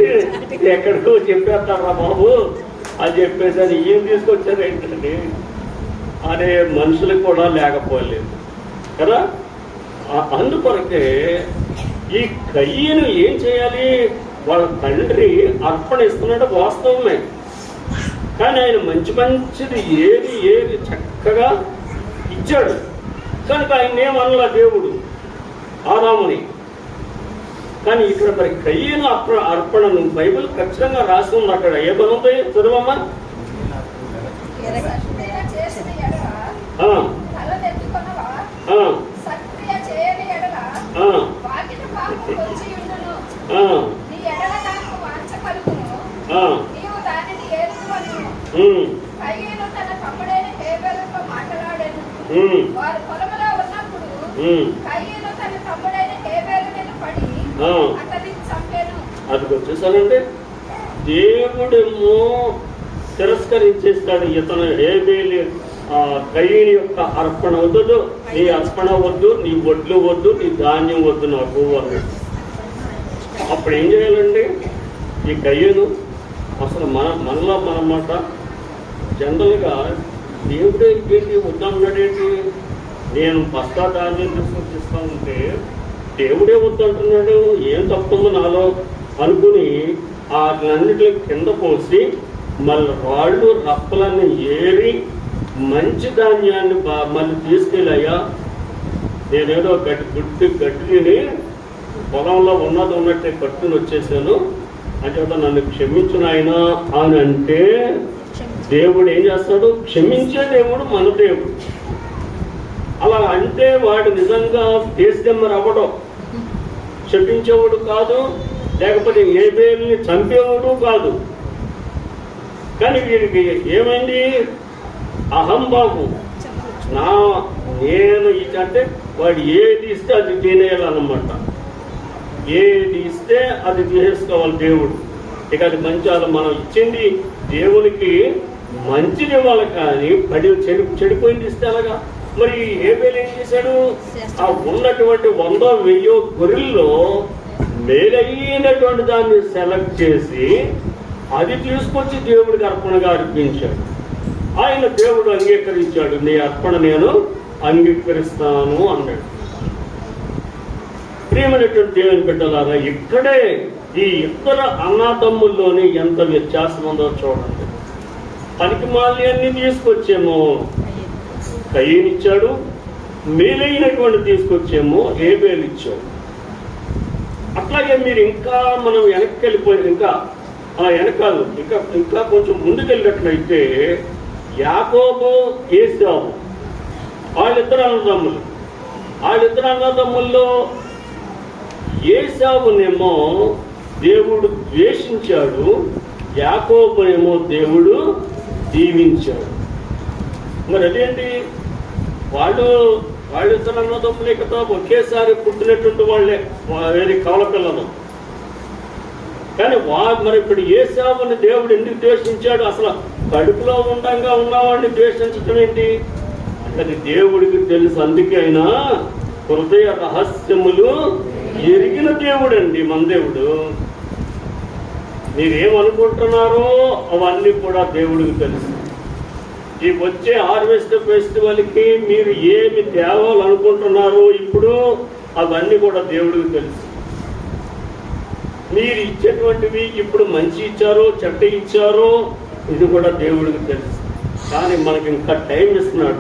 ఎక్కడికో చెప్పేస్తారా బాబు అని చెప్పేసి అది ఏం తీసుకొచ్చారు ఏంటండి అనే మనుషులకు కూడా లేకపోలేదు కదా. అందుకొరకే ఈ కయ్యను ఏం చేయాలి? వాళ్ళ తండ్రి అర్పణ ఇస్తున్నాడు వాస్తవమే, కానీ ఆయన మంచిది ఏది చక్కగా ఇచ్చాడు. కనుక ఆయన ఏమనలా దేవుడు ఆదాముని. కానీ ఇక్కడ మరి కయ్యను అర్పణను బైబిల్ ఖచ్చితంగా రాసి ఉంది. అక్కడ ఏ పని ఉంది చదువమ్మా? అది వచ్చేసానంటే దేవుడేమో తిరస్కరించేస్తాడు. ఇతను హేబేలు కయ్యని యొక్క అర్పణ వద్దు, నీ అర్పణ వద్దు, నీ వడ్లు వద్దు, నీ ధాన్యం వద్దు నాకు అన్నాడు. అప్పుడు ఏం చేయాలండి? ఈ కయ్యను అసలు మనలో మనమాట జనరల్గా దేవుడే ఏంటి వద్దన్నాడేంటి? నేను బస్తా ధాన్యం తీసుకొచ్చిస్తా ఉంటే దేవుడే వద్దంటున్నాడు, ఏం తప్పుందో నాలో అనుకుని వాటిలన్నిటి కింద పోసి మళ్ళీ రాళ్ళు రప్పలన్నీ ఏరి మంచి ధాన్యాన్ని మళ్ళీ తీసుకెళ్ళాయా, నేనేదో గడ్డిని పొలంలో ఉన్నట్టే కట్టుకుని వచ్చేసాను అంటే నన్ను క్షమించిన ఆయన అని అంటే దేవుడు ఏం చేస్తాడు? క్షమించే దేవుడు మన దేవుడు. అలా అంటే వాడు నిజంగా దేశదమ్మరు అవ్వడం, క్షమించేవాడు కాదు, లేకపోతే హేబేలుని చంపేవాడు కాదు. కానీ వీడికి ఏమైంది? అహంభావం. నేను అంటే వాడు ఏది ఇస్తే అది తినేయాలన్నమాట. ఏది ఇస్తే అది తీసేసుకోవాలి దేవుడు. ఇక అది మంచి మనం ఇచ్చింది దేవునికి మంచిది ఇవ్వాలి, కానీ చెడిపోయింది ఇస్తే అలాగా. మరి హేబేలు ఏం చేశాడు? ఆ ఉన్నటువంటి 100,000 గొర్రెల్లో మేలైనటువంటి దాన్ని సెలెక్ట్ చేసి అది తీసుకొచ్చి దేవుడికి అర్పణగా అర్పించాడు. ఆయన దేవుడు అంగీకరించాడు. నీ అర్పణ నేను అంగీకరిస్తాను అన్నాడు. ప్రియమైనటువంటి దేవుని బిడ్డలారా, ఇక్కడే ఈ ఇద్దరు అన్నదమ్ముల్లోనే ఎంత వ్యత్యాసం ఉందో చూడండి. పనికిమాలిన్యాన్ని తీసుకొచ్చేమో కయ్యనిచ్చాడు, మేలైనటువంటి తీసుకొచ్చేమో హేబేలు ఇచ్చాడు. అట్లాగే మీరు ఇంకా మనం వెనక్కి వెళ్ళిపోయి ఇంకా వెనకాలు ఇంకా కొంచెం ముందుకెళ్ళినట్లయితే యాకోబు ఏశావు వాళ్ళిద్దరు అన్నదమ్ముల్లో ఏశావునేమో దేవుడు ద్వేషించాడు, యాకోబునేమో దేవుడు దీవించాడు. మరి అదేంటి? వాళ్ళిద్దరు అన్నదమ్ములే కదా, ఒకేసారి పుట్టినటువంటి వాళ్ళే, వేరే కవల పిల్లలు. కానీ మరి ఇప్పుడు ఏశావుని దేవుడు ఎందుకు ద్వేషించాడు? అసలు కడుపులో ఉండగా ఉన్నవాడిని ద్వేషించడం ఏంటి? అది దేవుడికి తెలుసు. అందుకే అయినా హృదయ రహస్యములు ఎరిగిన దేవుడు అండి మన దేవుడు. మీరేమనుకుంటున్నారో అవన్నీ కూడా దేవుడికి తెలుసు. ఈ వచ్చే హార్వెస్ట్ ఫెస్టివల్కి మీరు ఏమి తేవాలనుకుంటున్నారో ఇప్పుడు అవన్నీ కూడా దేవుడికి తెలుసు. మీరు ఇచ్చేటువంటివి ఇప్పుడు మంచి ఇచ్చారో చెడ్డ ఇచ్చారో ఇది కూడా దేవుడికి తెలుసు. కానీ మనకి ఇంకా టైం ఇస్తున్నాడు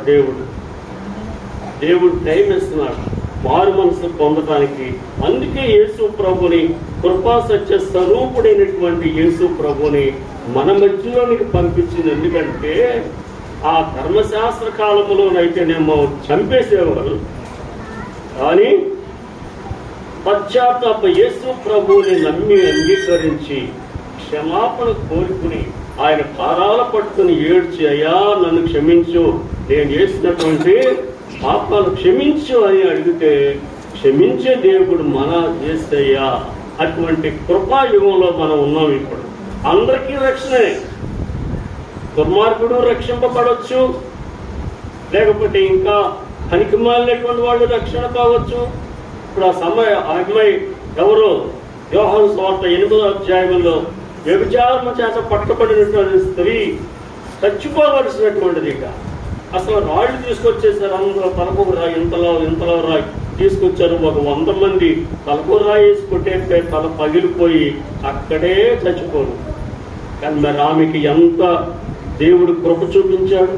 దేవుడు టైం ఇస్తున్నాడు మారు మనసు పొందడానికి. అందుకే యేసు ప్రభుని, కృపా సత్య స్వరూపుడైనటువంటి యేసు ప్రభుని మన మధ్యలోనికి పంపించింది. ఎందుకంటే ఆ ధర్మశాస్త్ర కాలంలోనైతేనేమో చంపేసేవారు, కానీ పశ్చాత్తాప యేసు ప్రభువుని నమ్మి అంగీకరించి క్షమాపణ కోరుకుని ఆయన పాదాల పట్టుకుని ఏడ్చి, అయ్యా నన్ను క్షమించు, నేను చేసినటువంటి పాపాలు క్షమించు అని అడిగితే క్షమించే దేవుడు మన యేసయ్యా. అటువంటి కృపాయుగంలో మనం ఉన్నాం. ఇప్పుడు అందరికీ రక్షణే. దుర్మార్గుడు రక్షింపబడవచ్చు, లేకపోతే ఇంకా పనికిమాలినటువంటి వాళ్ళు రక్షణ కావచ్చు. ఇప్పుడు ఆ అమ్మాయి ఎవరో యోహాను సువార్త 8వ అధ్యాయంలో వ్యభిచారము చేత పట్టబడినటువంటి స్త్రీ చచ్చిపోవలసినటువంటిది. ఇక అసలు రాళ్ళు తీసుకొచ్చేసారు. అందులో తలకు రాయి, ఇంతలో రాయి తీసుకొచ్చారు. ఒక 100 మంది తలకు రాయి వేసి కొట్టేస్తే తల పగిలిపోయి అక్కడే చచ్చిపోరు. కానీ మరి ఆమెకి ఎంత దేవుడు కృప చూపించాడు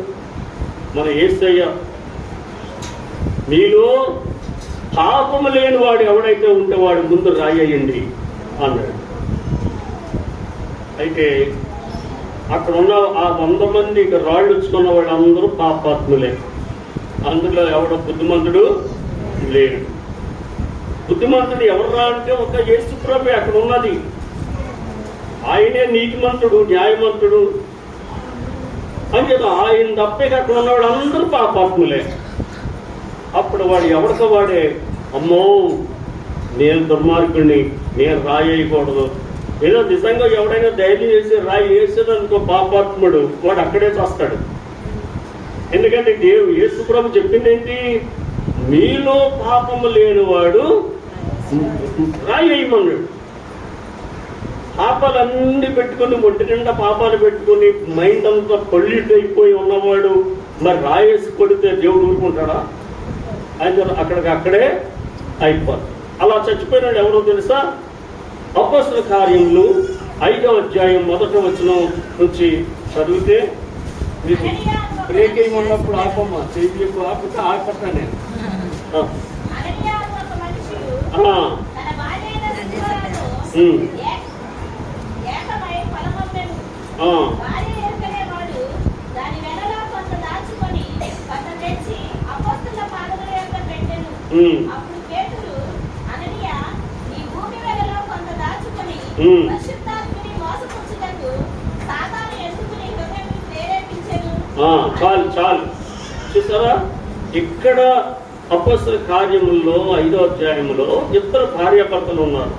మన యేసయ్య. మీలో పాపము లేని వాడు ఎవడైతే ఉంటే వాడు ముందు రాయండి అన్నాడు. అయితే అక్కడ ఉన్న ఆ 100 మంది రాళ్ళు వచ్చుకున్న వాళ్ళందరూ పాపాత్ములే. అందులో ఎవడో బుద్ధిమంతుడు లేడు. బుద్ధిమంతుడు ఎవరురా అంటే ఒక యేసుప్రభు అక్కడ ఉన్నది. ఆయనే నీతిమంతుడు, న్యాయమంతుడు అని చెప్పి ఆయన తప్పే అక్కడ ఉన్నవాడు అందరూ పాపాత్ములే. అప్పుడు వాడు ఎవరితో వాడే, అమ్మో నేను దుర్మార్గుడిని, నేను రాయకూడదు. ఏదో నిజంగా ఎవడైనా ధైర్యం చేసి రాయి వేసేదనుకో పాపాత్ముడు, వాడు అక్కడే చేస్తాడు. ఎందుకంటే యేసుప్రభు చెప్పింది ఏంటి? మీలో పాపము లేనివాడు రాయి వేయమన్నాడు. పాపాలన్నీ పెట్టుకుని, ఒంటి నిండా పాపాలు పెట్టుకుని, మైండ్ అంతా పొల్యూట్ అయిపోయి ఉన్నవాడు మరి రాయేసి కొడితే దేవుడు ఊరుకుంటాడా? ఆయన అక్కడికక్కడే అయిపోతాడు. అలా చచ్చిపోయినాడు ఎవరో తెలుసా? అపోస్తల కార్యములు 5వ అధ్యాయం 1వ వచనం నుంచి చదివితే, మీకు బ్రేక్ ఏమి ఉన్నప్పుడు ఆపమ్మా, చేతులకు ఆపితే ఆపట్టా నేను. చాలు చాలు చూసారా, ఇక్కడ అపోస్తల కార్యముల్లో 5వ అధ్యాయంలో 2 భార్యాభర్తలు ఉన్నారు.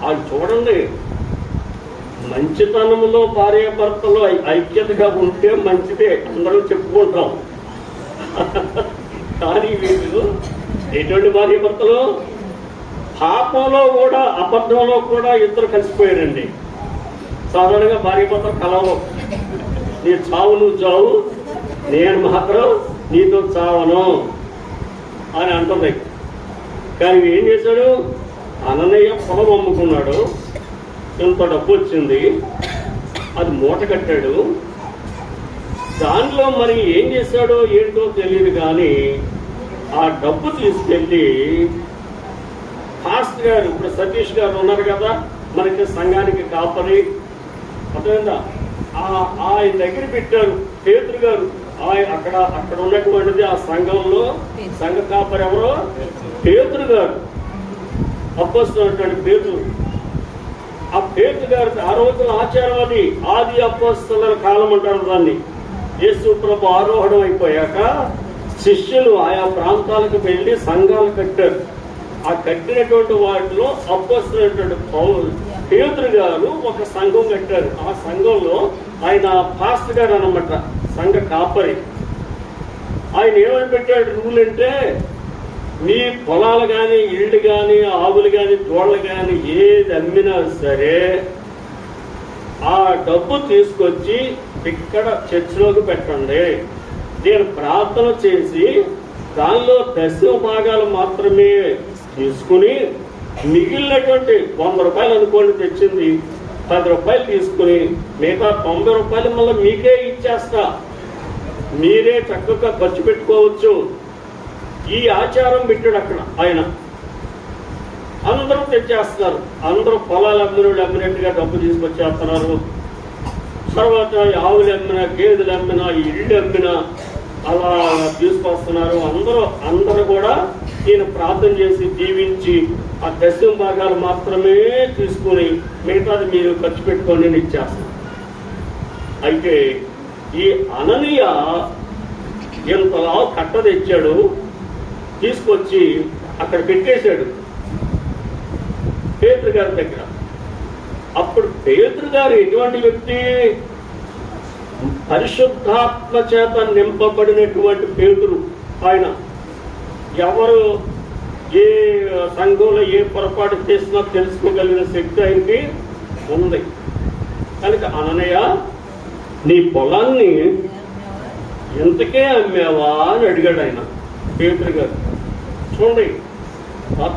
అది చూడండి, మంచితనంలో భార్యాభర్తలు ఐక్యతగా ఉంటే మంచిదే, అందరూ చెప్పుకుంటాం. కానీ వీళ్ళు ఎటువంటి భార్యాభర్తలు? పాపంలో కూడా, అబద్ధంలో కూడా ఇద్దరు కలిసిపోయారండి. సాధారణంగా భార్యాభర్తలు కలవరు. నీ చావు నువ్వు చావు, నేను మాత్రం నీతో చావను అని అంటుంది. కానీ ఏం చేశాడు? అననయ్య పొలం అమ్ముకున్నాడు, ఇంత డబ్బు వచ్చింది, అది మూట కట్టాడు. దానిలో మరి ఏం చేశాడో ఏంటో తెలియదు, కానీ ఆ డబ్బు తీసుకెళ్ళి ఫాస్ట్ గారు, ఇప్పుడు సతీష్ గారు ఉన్నారు కదా మనకి సంఘానికి కాపరి, అర్థమైందా, ఆయన దగ్గర పెట్టారు. పేతురు గారు అక్కడ ఉన్నటువంటిది ఆ సంఘంలో సంఘ కాపరి ఎవరో పేతురు గారు, అపోస్తలుడు పేతురు. ఆ పేతురు గారు ఆ రోజుల ఆచారం అది, ఆది అపోస్తలుల కాలం అంటారు దాన్ని. యేసు ప్రభు ఆరోహణం అయిపోయాక శిష్యులు ఆయా ప్రాంతాలకు వెళ్ళి సంఘాలు కట్టారు. ఆ కట్టినటువంటి వాటిలో అపోస్తలుడు పేతురు గారు ఒక సంఘం కట్టారు. ఆ సంఘంలో ఆయన ఫాస్ట్ గారు అన్నమాట, సంఘ కాపరి. ఆయన ఏమని పెట్టాడు రూల్ అంటే, మీ పొలాలు కానీ, ఇళ్ళు కానీ, ఆవులు కానీ, దోళ్ళు కానీ ఏది అమ్మినా సరే ఆ డబ్బు తీసుకొచ్చి ఇక్కడ చర్చిలోకి పెట్టండి. నేను ప్రార్థన చేసి దానిలో 10వ భాగాలు మాత్రమే తీసుకుని మిగిలినటువంటి 100 రూపాయలు అనుకోండి తెచ్చింది, 10 రూపాయలు తీసుకుని మిగతా 90 రూపాయలు మళ్ళీ మీకే ఇచ్చేస్తా, మీరే చక్కగా ఖర్చు పెట్టుకోవచ్చు. ఈ ఆచారం పెట్టాడు అక్కడ ఆయన. అందరూ తెచ్చేస్తున్నారు, అందరూ పొలాలు అమ్మినట్టుగా డబ్బు తీసుకొచ్చేస్తున్నారు. తర్వాత ఆవులు అమ్మినా, గేదెలు అమ్మినా, ఇళ్ళు అమ్మినా అలా తీసుకొస్తున్నారు. అందరూ కూడా ఈయన ప్రార్థన చేసి దీవించి ఆ 10వ భాగాలు మాత్రమే తీసుకుని మిగతాది మీరు ఖర్చు పెట్టుకొని నేను ఇచ్చేస్తాను. అయితే ఈ అననీయ ఎంతలా కట్ట తెచ్చాడు, తీసుకొచ్చి అక్కడ పెట్టేశాడు పేతురు గారి దగ్గర. అప్పుడు పేతురు గారు ఎటువంటి వ్యక్తి? పరిశుద్ధాత్మ చేత నింపబడినటువంటి పేతురు ఆయన. ఎవరు ఏ సంఘంలో ఏ పొరపాటు చేసినా తెలుసుకోగలిగిన శక్తి ఆయనకి ఉంది. కనుక అననయ్య, నీ పొలాన్ని ఎంతకే అమ్మావా అని అడిగాడు ఆయన పేతురు గారు. చూడండి,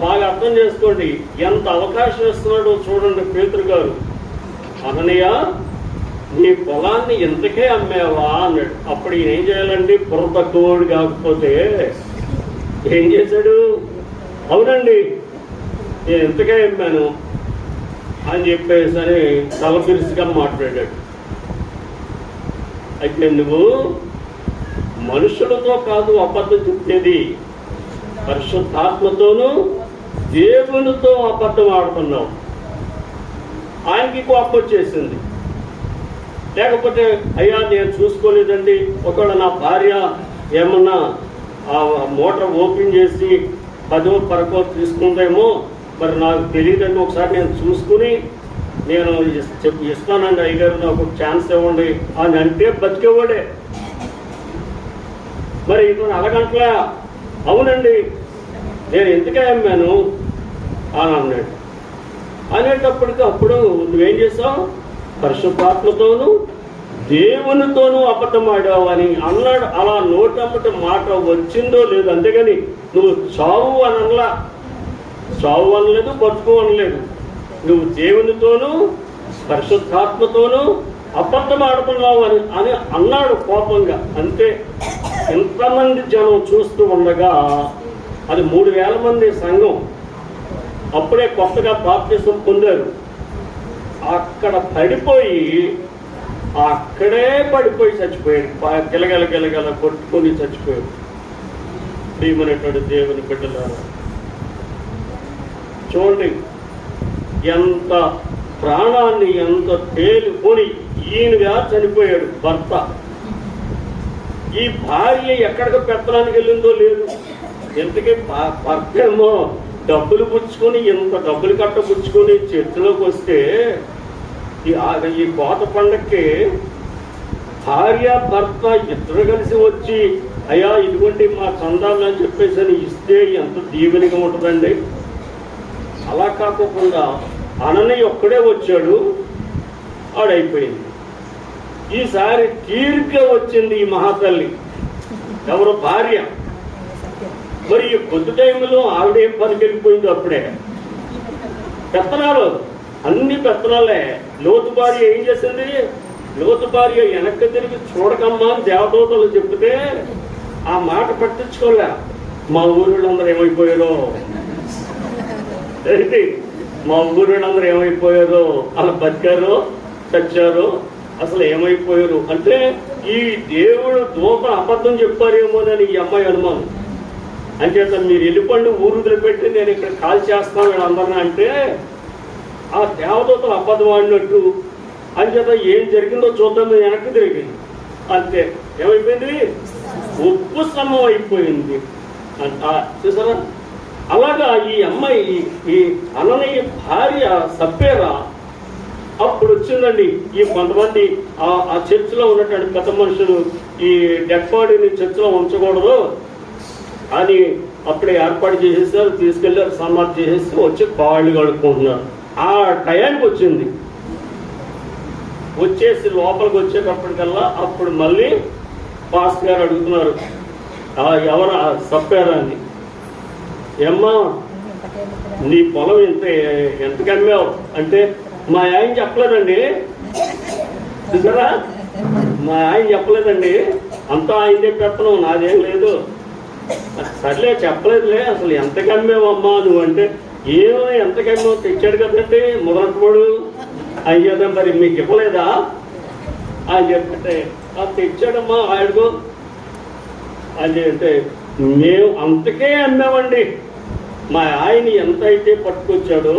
బాగా అర్థం చేసుకోండి, ఎంత అవకాశం ఇస్తున్నాడో చూడండి పేతురు గారు. అననయ్య, నీ పొలాన్ని ఎంతకే అమ్మావా అన్నాడు. అప్పుడు ఈయన ఏం చేయాలండి? బుర్ర తక్కువడు కాకపోతే ఏం చేశాడు? అవునండి నేను ఎంతగా అమ్మాను అని చెప్పేసి అని తలపిరిసిగా మాట్లాడాడు. అయితే నువ్వు మనుషులతో కాదు అబద్ధం చెప్పేది, పరిశుద్ధాత్మతోనూ దేవునితో అబద్ధం ఆడుతున్నావు. ఆయనకి కోపం వచ్చేసింది. లేకపోతే అయ్యా నేను చూసుకోలేదండి, ఒకవేళ నా భార్య ఏమన్నా ఆ మోటార్ ఓపెన్ చేసి 10 పరకో తీసుకుందేమో, మరి నాకు తెలియదండి, ఒకసారి నేను చూసుకుని నేను ఇస్తానండి అయ్యగారు, నాకు ఒక ఛాన్స్ ఇవ్వండి అని అంటే బతికేవాడే. మరి ఇతను అరగంటలా అవునండి నేను ఎందుకే అమ్మాను అని అన్నాడు. అనేటప్పటికి అప్పుడు నువ్వేం చేసావు? పరిశుద్ధాత్మతోనూ దేవునితోనూ అబద్ధం ఆడావు అని అన్నాడు. అలా నోటమ్మట మాట వచ్చిందో లేదు, అంతేగాని నువ్వు చావు అని అనలా, చావు అనలేదు, బతుకు అనలేదు. నువ్వు దేవునితోనూ పరిశుద్ధాత్మతోనూ అబద్ధం ఆడుతున్నావు అని అన్నాడు కోపంగా. అంతే. ఎంతమంది జనం చూస్తూ ఉండగా, అది 3000 మంది సంఘం, అప్పుడే కొత్తగా బాప్తిసం పొందారు. అక్కడే పడిపోయి చచ్చిపోయాడు. గిలగల కొట్టుకొని చచ్చిపోయాడు. ప్రియమైనటువంటి దేవుని బిడ్డలారా, చూడండి ఎంత ప్రాణాన్ని ఎంత తేలికొని ఈయనగా చనిపోయాడు భర్త. ఈ భార్య ఎక్కడికి పెత్తడానికి వెళ్ళిందో లేదు. ఎందుకే భర్త ఏమో డబ్బులు పుచ్చుకొని, ఎంత డబ్బులు కట్ట పుచ్చుకొని చర్చిలోకి వస్తే ఈ కోత పండక్కి భార్య భర్త ఇద్దరు కలిసి వచ్చి అయ్యా ఇటువంటి మా చందాలు అని చెప్పేసి అని ఇస్తే ఎంత దీవెనిగా ఉంటుందండి. అలా కాకుండా అననయ్య ఒక్కడే వచ్చాడు, ఆడైపోయింది. ఈసారి తీరిగ్గా వచ్చింది ఈ మహాతల్లి, ఎవరు? భార్య. మరి ఈ కొద్ది టైంలో ఆవిడేం పనికి వెళ్ళిపోయింది. అప్పుడే పెత్తనాలు, అన్ని పెత్తనాలే. లోతు భార్య ఏం చేసింది? లోతు భార్య వెనక్కి తిరిగి చూడకమ్మా అని దేవదూతలు చెప్తే ఆ మాట పట్టించుకోలే. మా ఊరిళ్ళందరూ ఏమైపోయారో, ఏంటి మా ఊరిళ్ళందరూ ఏమైపోయారో, అలా బతికారో చచ్చారో, అసలు ఏమైపోయారు అంటే ఈ దేవుడు దూత అబద్ధం చెప్పారేమోనని ఈ అమ్మాయి అనుమానం. అంచేత మీరు వెళ్ళిపోండి, ఊరు వదిలిపెట్టి నేను ఇక్కడ కాల్ చేస్తాను వీళ్ళందరినీ అంటే ఆ దేవదూతలు అబద్ధం ఆడినట్టు. అంచేత ఏం జరిగిందో చూద్దాం వెనక్కి తిరిగింది. అంతే. ఏమైపోయింది? ఉప్పు స్తంభం అయిపోయింది. చూసారా? అలాగా ఈ అమ్మాయి, ఈ అననయ్య భార్య సప్పేరా అప్పుడు వచ్చిందండి. ఈ కొంతమంది ఆ చర్చిలో ఉన్నటువంటి పెద్ద మనుషులు ఈ డెడ్ బాడీని చర్చిలో ఉంచకూడదు అని అప్పుడే ఏర్పాటు చేసేసారు, తీసుకెళ్లారు, సమాధి చేసేసి వచ్చి కాళ్ళు కడుక్కుంటున్నారు. ఆ టయానికి వచ్చింది. వచ్చేసి లోపలికి వచ్చేటప్పటికల్లా అప్పుడు మళ్ళీ పాస్టర్ గారు అడుగుతున్నారు ఎవరు సప్పారా అని. ఏమ్మా నీ పొలం ఎంతకు అమ్మావు అంటే మా ఆయన చెప్పలేదండి. చూసారా? మా ఆయన చెప్పలేదండి, అంతా ఆయనే పెత్తనం, నాదేం లేదు. సర్లే చెప్పలేదులే, అసలు ఎంతకు అమ్మేవమ్మా నువ్వు అంటే ఏమో ఎంతకు అమ్మావు తెచ్చాడు కదండి మొదలట్టుకోడు అని చేద్దాం. మరి మీకు ఇవ్వలేదా అని చెప్తే తెచ్చాడమ్మా ఆడుకో అని అంటే మేము అంతకే అమ్మామండి, మా ఆయన ఎంత అయితే పట్టుకొచ్చాడో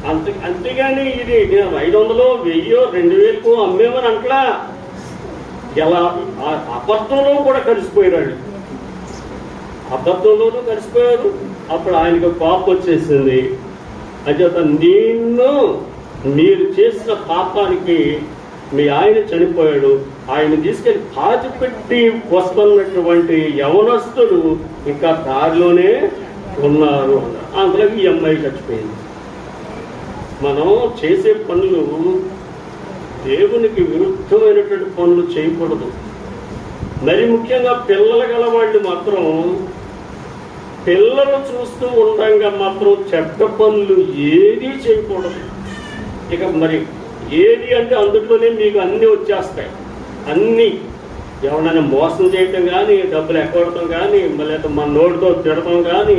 అంతేగాని ఇది 500, 1000, 2000 అమ్మేమని అంటలా. ఎలా అబద్ధంలో కూడా కలిసిపోయారు, అబద్ధంలోనూ కలిసిపోయారు. అప్పుడు ఆయనకు కోపం వచ్చేసింది. అంచేత మీరు చేసిన పాపానికి మీ ఆయన చనిపోయాడు, ఆయన తీసుకెళ్లి పాతి పెట్టి వస్తున్నటువంటి యవనస్తులు ఇంకా దారిలోనే ఉన్నారు. అందులో ఈ అమ్మాయి చచ్చిపోయింది. మనం చేసే పనులు దేవునికి విరుద్ధమైనటువంటి పనులు చేయకూడదు. మరి ముఖ్యంగా పిల్లలు గలవాళ్ళు మాత్రం పిల్లలు చూస్తూ ఉండగా మాత్రం చెడ్డ పనులు ఏదీ చేయకూడదు. ఇక మరి ఏది అంటే అందులోనే మీకు అన్నీ వచ్చేస్తాయి. అన్నీ ఎవరైనా మోసం చేయటం కానీ, డబ్బులు ఎక్కడటం కానీ, లేకపోతే మన నోటితో తిడటం కానీ,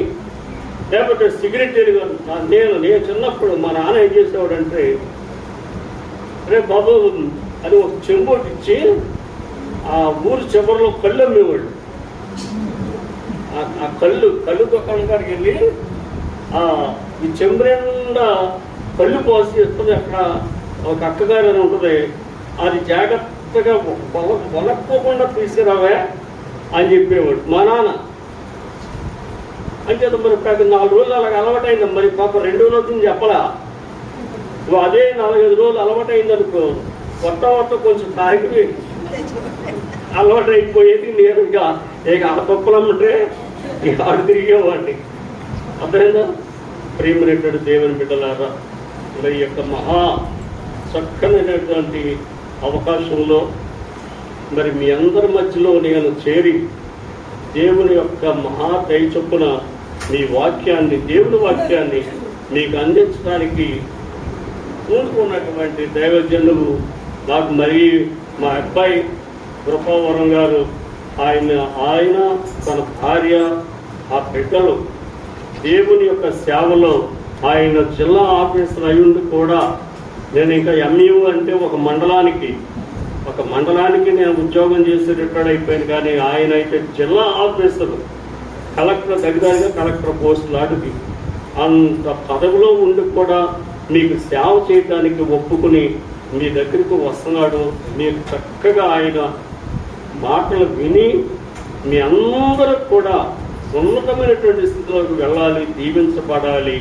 లేకపోతే సిగరెట్ నేను చిన్నప్పుడు మా నాన్న ఏం చేసేవాడంటే, రే బాబు అది ఒక చెంబోటి ఇచ్చి ఆ ఊరు చివరిలో కళ్ళు అమ్మేవాళ్ళు. ఆ కళ్ళు దుకాణం కాడికి వెళ్ళి ఈ చెంబు నిండా కళ్ళు పోసి ఇస్తుంది. అక్కడ ఒక అక్కగారు అని ఉంటుంది, అది జాగ్రత్తగా వలక్కోకుండా తీసుకురావే అని చెప్పేవాడు మా నాన్న. అంచేత మరి 4 రోజులు అలాగ అలవాటైంది. మరి పాప 2 రోజులు చెప్పలా, అదే 4-5 రోజులు అలవాటైంది అనుకో, కొత్త కొంచెం తాగి అలవాటు అయిపోయేది. నేను ఇక ఆ తొప్పులమ్మంటే ఇక ఆడు తిరిగేవాడిని. అర్థమైందా? ప్రియమైనటువంటి దేవుని బిడ్డలారా, మరి యొక్క మహా చక్కనైనటువంటి అవకాశంలో మరి మీ అందరి మధ్యలో నేను చేరి దేవుని యొక్క మహా దయ చొప్పున మీ వాక్యాన్ని, దేవుని వాక్యాన్ని మీకు అందించడానికి కూడుకున్నటువంటి దైవజనులు నాకు మరి మా అబ్బాయి కృపావరం గారు, ఆయన తన భార్య, ఆ బిడ్డలు దేవుని యొక్క సేవలో ఆయన జిల్లా ఆఫీసర్ అయ్యుండి కూడా, నేను ఇంకా ఎంయూ అంటే ఒక మండలానికి నేను ఉద్యోగం చేసి రిటైర్డ్ అయిపోయాను. కానీ ఆయన అయితే జిల్లా ఆఫీసర్, కలెక్టర్, దగ్గరగా కలెక్టర్ పోస్ట్ లాంటిది, అంత పదవిలో ఉండి కూడా మీకు సేవ చేయడానికి ఒప్పుకుని మీ దగ్గరికి వస్తున్నాడు. మీరు చక్కగా ఆయన మాటలు విని మీ అందరూ కూడా ఉన్నతమైనటువంటి స్థితిలోకి వెళ్ళాలి, దీవించబడాలి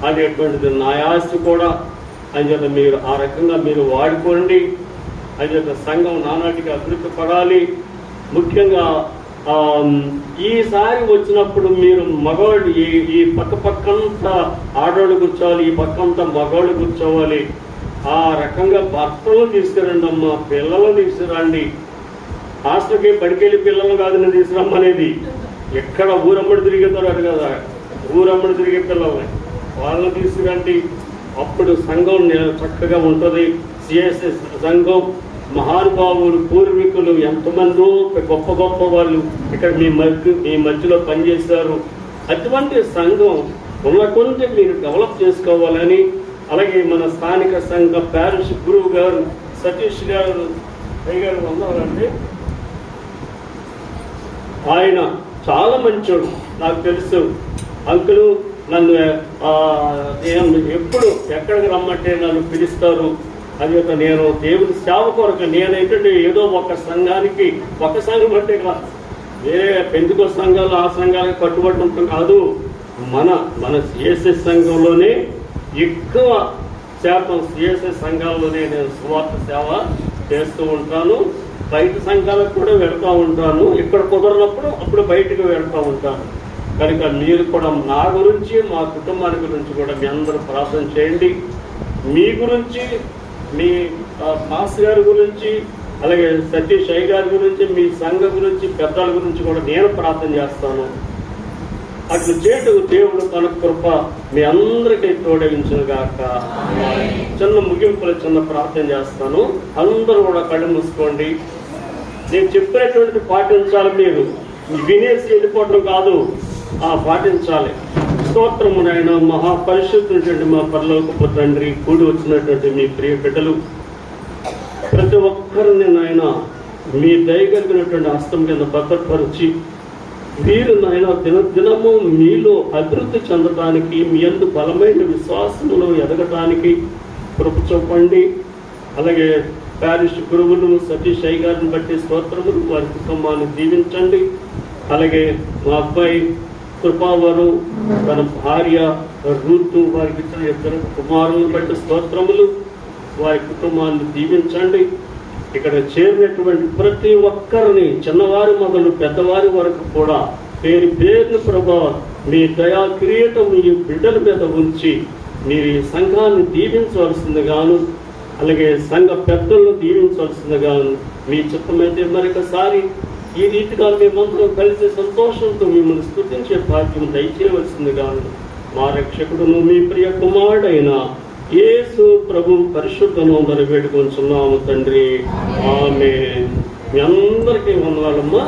అనేటువంటిది నా ఆశ కూడా. అంచేత మీరు ఆ రకంగా మీరు వాడుకోండి. అంచేత సంఘం నానాటికి అభివృద్ధి పడాలి. ముఖ్యంగా ఈసారి వచ్చినప్పుడు మీరు మగవాళ్ళు ఈ పక్కంతా ఆడవాళ్ళు కూర్చోవాలి, ఈ పక్కంతా మగవాళ్ళు కూర్చోవాలి. ఆ రకంగా భర్తలు తీసుకురండి అమ్మా, పిల్లలు తీసుకురండి. హాస్టల్కి బడికెళ్ళి పిల్లలు కాదు నేను తీసుకురమ్మనేది. ఎక్కడ ఊరమ్మడి తిరుగుతారు కదా, ఊరమ్మడి తిరిగే పిల్లల్ని వాళ్ళని తీసుకురండి. అప్పుడు సంఘం చక్కగా ఉంటుంది. సిఎస్ఎస్ సంఘం మహానుభావులు, పూర్వీకులు ఎంతమందో గొప్ప గొప్ప వాళ్ళు ఇక్కడ మీ మధ్యలో పనిచేశారు. అటువంటి సంఘం ఉన్న కొంచెం మీరు డెవలప్ చేసుకోవాలని, అలాగే మన స్థానిక సంఘ ప్యారిష్ గురువు గారు సతీష్ గారు ఉన్నారండి. ఆయన చాలా మంచోడు, నాకు తెలుసు. అంకులు నన్ను ఎప్పుడు ఎక్కడికి రమ్మంటే నన్ను పిలుస్తారు. అది నేను దేవుని సేవ కొరకు నేనైతే ఏదో ఒక సంఘానికి, ఒక సంఘం అంటే వేరే పెందుకో సంఘాలు ఆ సంఘాలకు కట్టుబడి ఉంటాం కాదు. మన సిఎస్ఎస్ సంఘంలోనే ఎక్కువ శాతం సిఎస్ఎస్ సంఘాల్లోనే నేను సువార్త సేవ చేస్తూ ఉంటాను. బయట సంఘాలకు కూడా వెళ్తూ ఉంటాను. ఇక్కడ కుదరనప్పుడు అప్పుడు బయటకు వెళ్తూ ఉంటాను. కనుక మీరు కూడా నా గురించి, మా కుటుంబానికి గురించి కూడా మీ అందరూ ప్రార్థన చేయండి. మీ గురించి, మీ మాస్ గారి గురించి, అలాగే సతీష్ అయ్య గారి గురించి, మీ సంఘ గురించి, పెద్దల గురించి కూడా నేను ప్రార్థన చేస్తాను. అట్లు చేటుకు దేవుడు తన కృప మీ అందరికీ తోడగించును గాక. చిన్న ముగింపులో చిన్న ప్రార్థన చేస్తాను. అందరూ కూడా కళ్ళు మూసుకోండి. నేను చెప్పినటువంటిది పాటించాలి. మీరు వినేసి వెళ్ళిపోవటం కాదు, పాటించాలి. స్తోత్రము నాయన, మహాపరిశుద్ధుడు మా పరలోకపు తండ్రి, కూడి వచ్చినటువంటి మీ ప్రియ బిడ్డలు ప్రతి ఒక్కరిని నాయన మీ దయగలిగినటువంటి హస్తం కింద భద్రపరిచి, మీరు నాయన దినదినము మీలో అభివృద్ధి చెందడానికి, మీ యందు బలమైన విశ్వాసములో ఎదగటానికి కృప చూపండి. అలాగే ప్యారిష్ గురువులు సతీష్ అయ్య గారిని బట్టి స్తోత్రములు, వారి కుటుంబాన్ని దీవించండి. అలాగే మా అబ్బాయి కృపావరు, తన భార్య రూతు, వారికి ఇచ్చిన 2 కుమారులను బట్టి స్తోత్రములు, వారి కుటుంబాన్ని దీవించండి. ఇక్కడ చేరినటువంటి ప్రతి ఒక్కరిని, చిన్నవారి మొదలు పెద్దవారి వరకు కూడా పేరు పేరును ప్రభా మీ దయా కిరీటం మీ బిడ్డల మీద ఉంచి మీరు ఈ సంఘాన్ని దీవించవలసిందిగాను, అలాగే సంఘ పెద్దలను దీవించవలసిందిగాను మీ చిత్తమైతే మరొకసారి ఈ రీతిగా మేమందరం కలిసి సంతోషంతో మిమ్మల్ని స్తుతించే భాగ్యం దయచేయవలసిందిగాను మా రక్షకుడును మీ ప్రియ కుమారుడైన యేసు ప్రభు పరిశుద్ధ నామమున వేడుకొంచున్నాము తండ్రి. ఆమేన్. మీ అందరికీ వందనాలమ్మా.